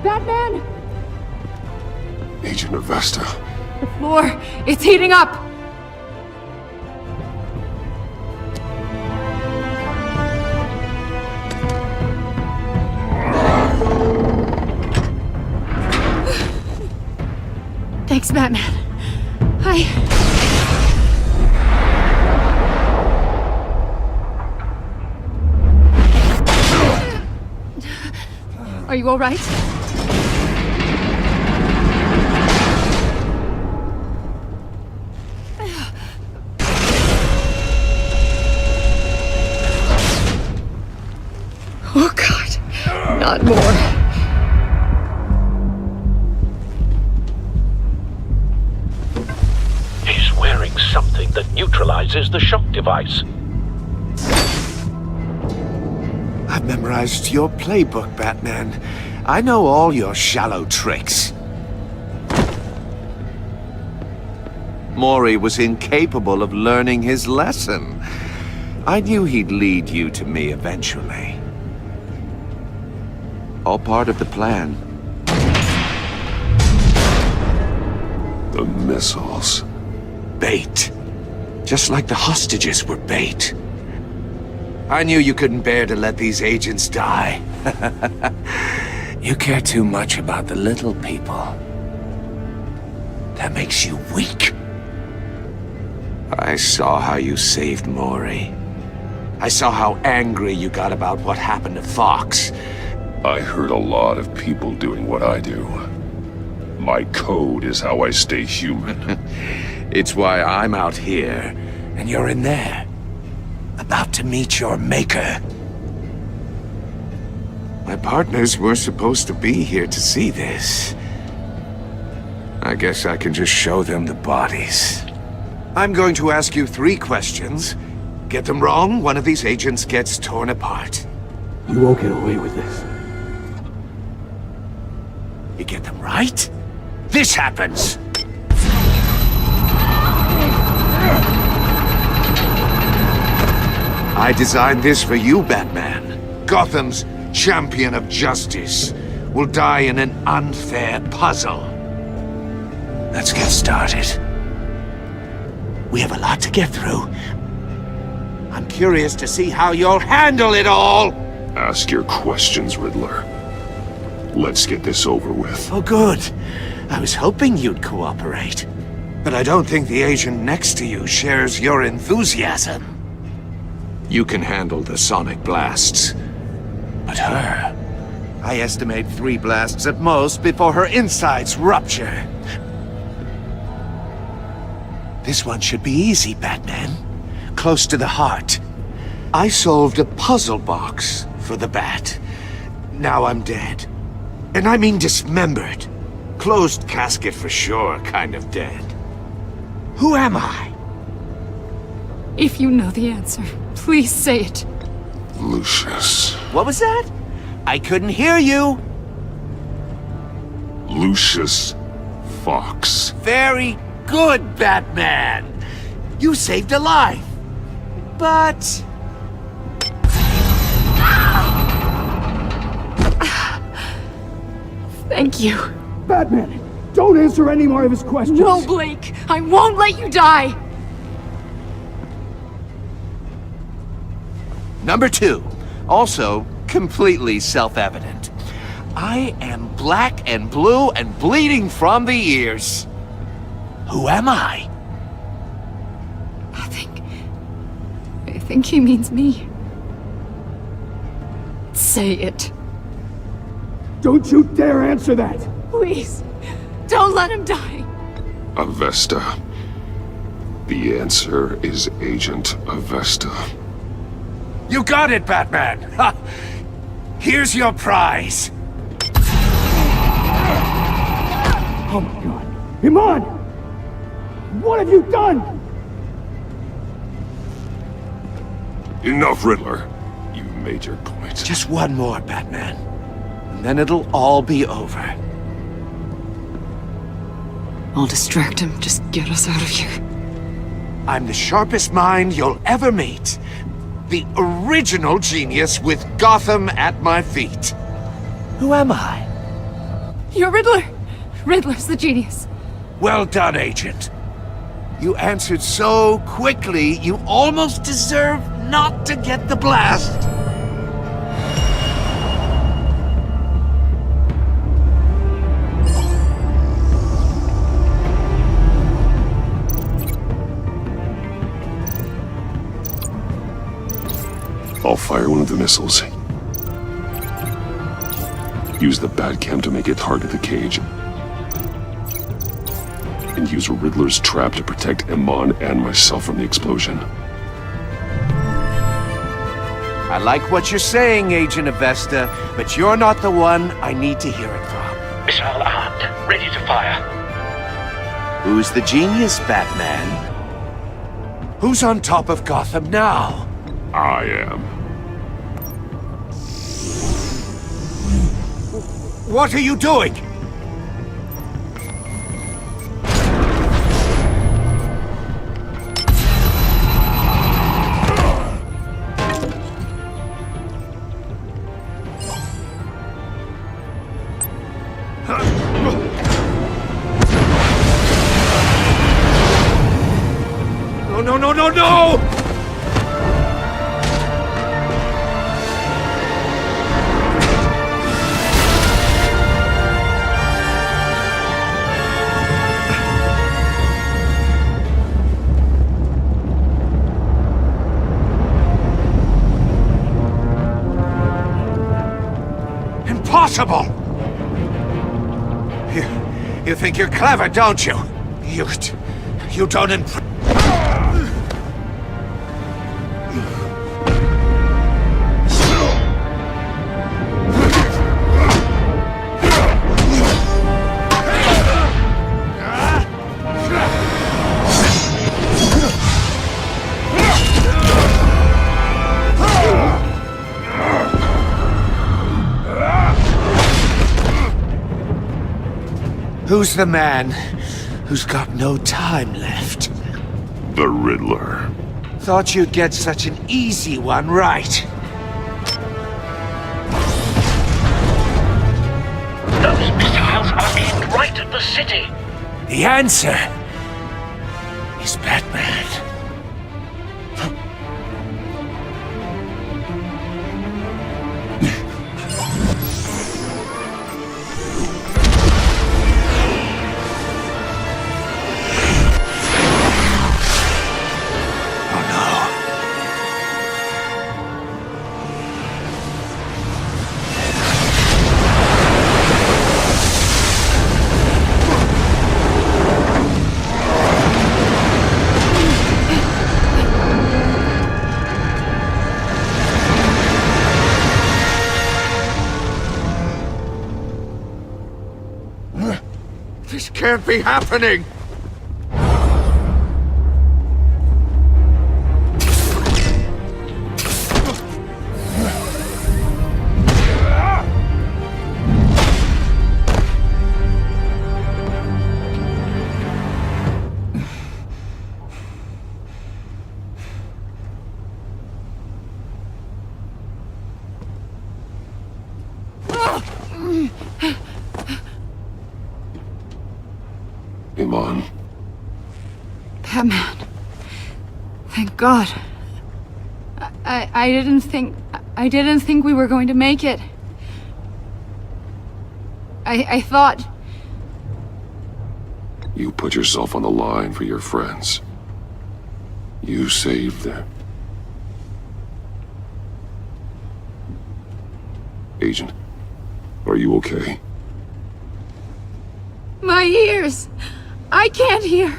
Batman! Agent Avesta. The floor, it's heating up! Thanks, Batman. Are you all right? Oh, God. Not more. He's wearing something that neutralizes the shock device. I've memorized your playbook, Batman. I know all your shallow tricks. Mori was incapable of learning his lesson. I knew he'd lead you to me eventually. All part of the plan. The missiles. Bait. Just like the hostages were bait. I knew you couldn't bear to let these agents die. You care too much about the little people. That makes you weak. I saw how you saved Mori. I saw how angry you got about what happened to Fox. I heard a lot of people doing what I do. My code is how I stay human. It's why I'm out here, and you're in there. About to meet your maker. My partners were supposed to be here to see this. I guess I can just show them the bodies. I'm going to ask you 3 questions. Get them wrong, one of these agents gets torn apart. You won't get away with this. You get them right, this happens! I designed this for you, Batman. Gotham's champion of justice will die in an unfair puzzle. Let's get started. We have a lot to get through. I'm curious to see how you'll handle it all! Ask your questions, Riddler. Let's get this over with. Oh, good. I was hoping you'd cooperate. But I don't think the agent next to you shares your enthusiasm. You can handle the sonic blasts. But her... I estimate 3 blasts at most before her insides rupture. This one should be easy, Batman. Close to the heart. I solved a puzzle box for the Bat. Now I'm dead. And I mean dismembered. Closed casket for sure, kind of dead. Who am I? If you know the answer, please say it. Lucius. What was that? I couldn't hear you. Lucius Fox. Very good, Batman. You saved a life. But... Thank you. Batman, don't answer any more of his questions. No, Blake. I won't let you die. Number 2. Also, completely self-evident. I am black and blue and bleeding from the ears. Who am I? I think he means me. Say it. Don't you dare answer that! Please, don't let him die. Avesta. The answer is Agent Avesta. You got it, Batman! Ha! Here's your prize! Oh my god. Iman! What have you done? Enough, Riddler. You made your point. Just one more, Batman. And then it'll all be over. I'll distract him. Just get us out of here. I'm the sharpest mind you'll ever meet. The original genius with Gotham at my feet. Who am I? You're Riddler. Riddler's the genius. Well done, Agent. You answered so quickly, you almost deserve not to get the blast. I'll fire one of the missiles. Use the Batcam to make it target the cage. And use Riddler's trap to protect Iman and myself from the explosion. I like what you're saying, Agent Avesta, but you're not the one I need to hear it from. Missile armed, ready to fire. Who's the genius, Batman? Who's on top of Gotham now? I am. What are you doing? No! Impossible! You think you're clever, don't you? You don't Who's the man who's got no time left? The Riddler. Thought you'd get such an easy one right. Those missiles are aimed right at the city. The answer is Batman. This can't be happening! Iman. Batman. Thank God. I didn't think we were going to make it. I thought... You put yourself on the line for your friends. You saved them. Agent, are you okay? My ears! I can't hear!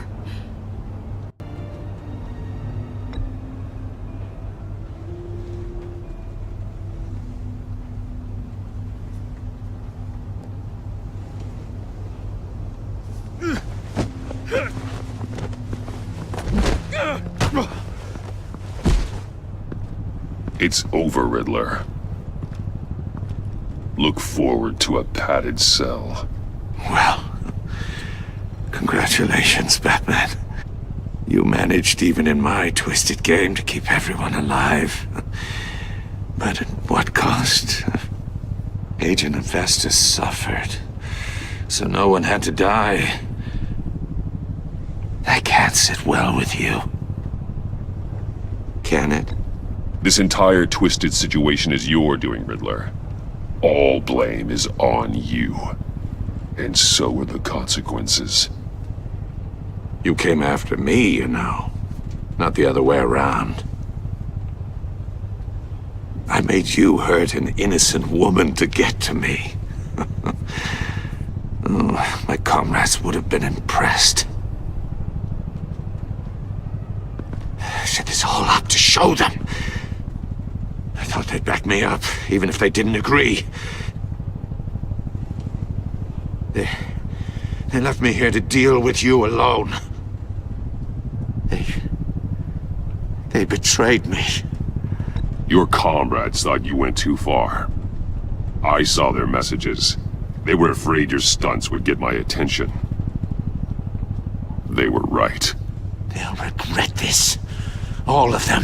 It's over, Riddler. Look forward to a padded cell. Well, congratulations, Batman. You managed, even in my twisted game, to keep everyone alive. But at what cost? Agent Investus suffered, so no one had to die. That can't sit well with you. Can it? This entire twisted situation is your doing, Riddler. All blame is on you. And so are the consequences. You came after me, you know. Not the other way around. I made you hurt an innocent woman to get to me. Oh, my comrades would have been impressed. I set this all up to show them. I thought they'd back me up, even if they didn't agree. They left me here to deal with you alone. They betrayed me. Your comrades thought you went too far. I saw their messages. They were afraid your stunts would get my attention. They were right. They'll regret this. All of them.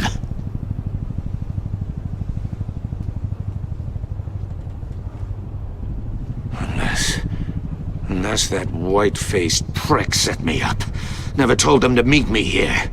Unless that white-faced prick set me up. Never told them to meet me here.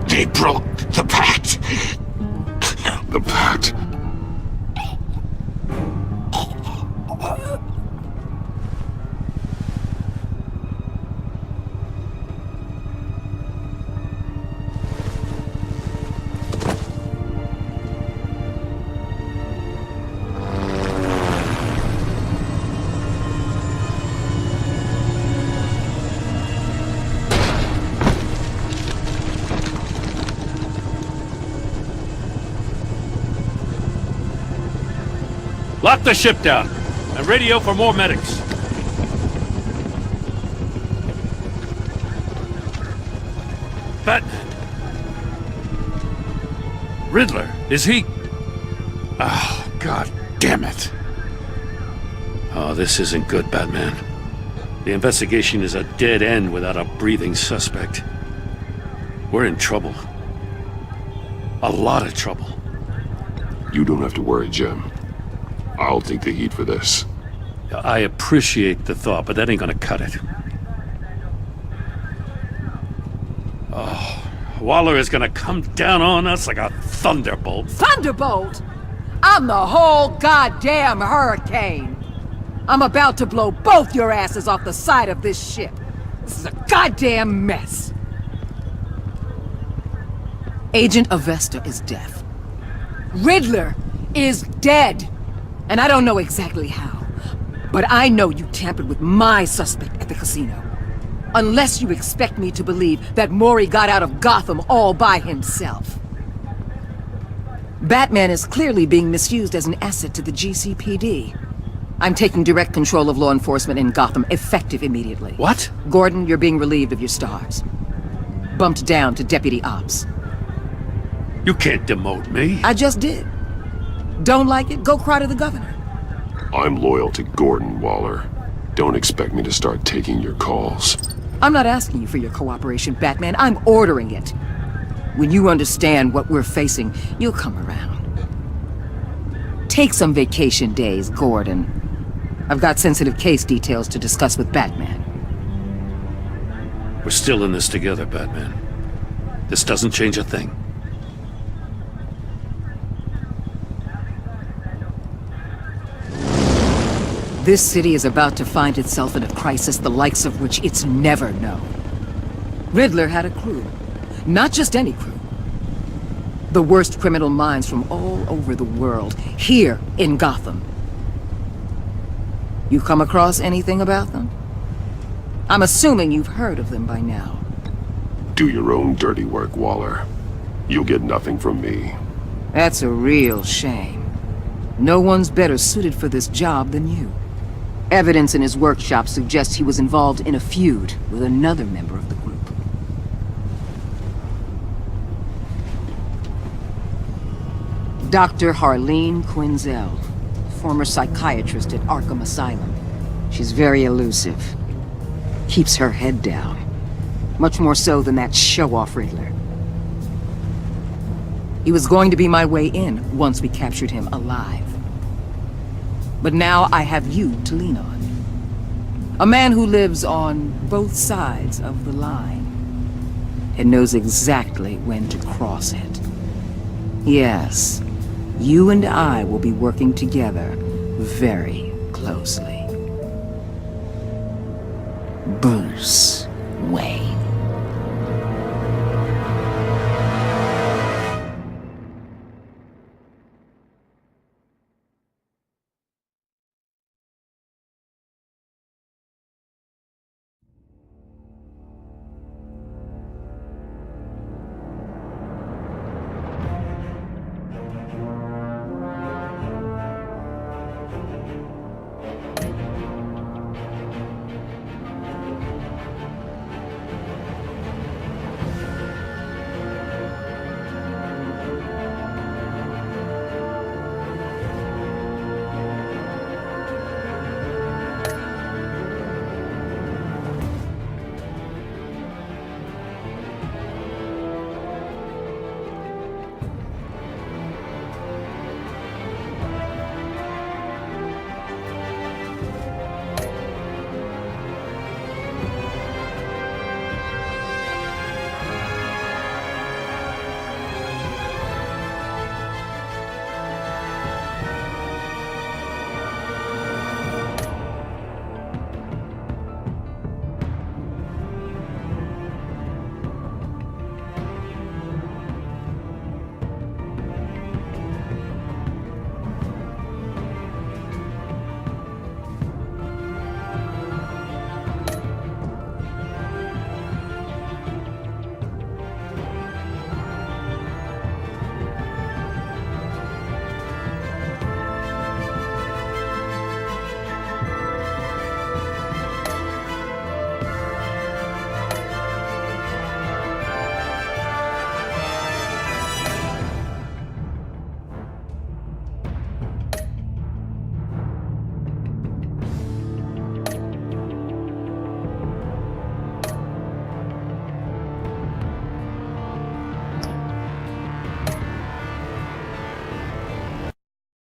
They broke the pact. The pact? Lock the ship down, and radio for more medics. Batman. Riddler, is he? Oh, God damn it. Oh, this isn't good, Batman. The investigation is a dead end without a breathing suspect. We're in trouble. A lot of trouble. You don't have to worry, Jim. I'll take the heat for this. I appreciate the thought, but that ain't gonna cut it. Oh, Waller is gonna come down on us like a thunderbolt. Thunderbolt? I'm the whole goddamn hurricane. I'm about to blow both your asses off the side of this ship. This is a goddamn mess. Agent Avesta is deaf. Riddler is dead. And I don't know exactly how, but I know you tampered with my suspect at the casino. Unless you expect me to believe that Mori got out of Gotham all by himself. Batman is clearly being misused as an asset to the GCPD. I'm taking direct control of law enforcement in Gotham, effective immediately. What? Gordon, you're being relieved of your stars. Bumped down to Deputy Ops. You can't demote me. I just did. Don't like it? Go cry to the governor. I'm loyal to Gordon, Waller. Don't expect me to start taking your calls. I'm not asking you for your cooperation, Batman. I'm ordering it. When you understand what we're facing, you'll come around. Take some vacation days, Gordon. I've got sensitive case details to discuss with Batman. We're still in this together, Batman. This doesn't change a thing. This city is about to find itself in a crisis the likes of which it's never known. Riddler had a crew. Not just any crew. The worst criminal minds from all over the world, here in Gotham. You come across anything about them? I'm assuming you've heard of them by now. Do your own dirty work, Waller. You'll get nothing from me. That's a real shame. No one's better suited for this job than you. Evidence in his workshop suggests he was involved in a feud with another member of the group. Dr. Harleen Quinzel, former psychiatrist at Arkham Asylum. She's very elusive. Keeps her head down. Much more so than that show-off Riddler. He was going to be my way in once we captured him alive. But now I have you to lean on. A man who lives on both sides of the line and knows exactly when to cross it. Yes, you and I will be working together very closely. Bruce Wayne.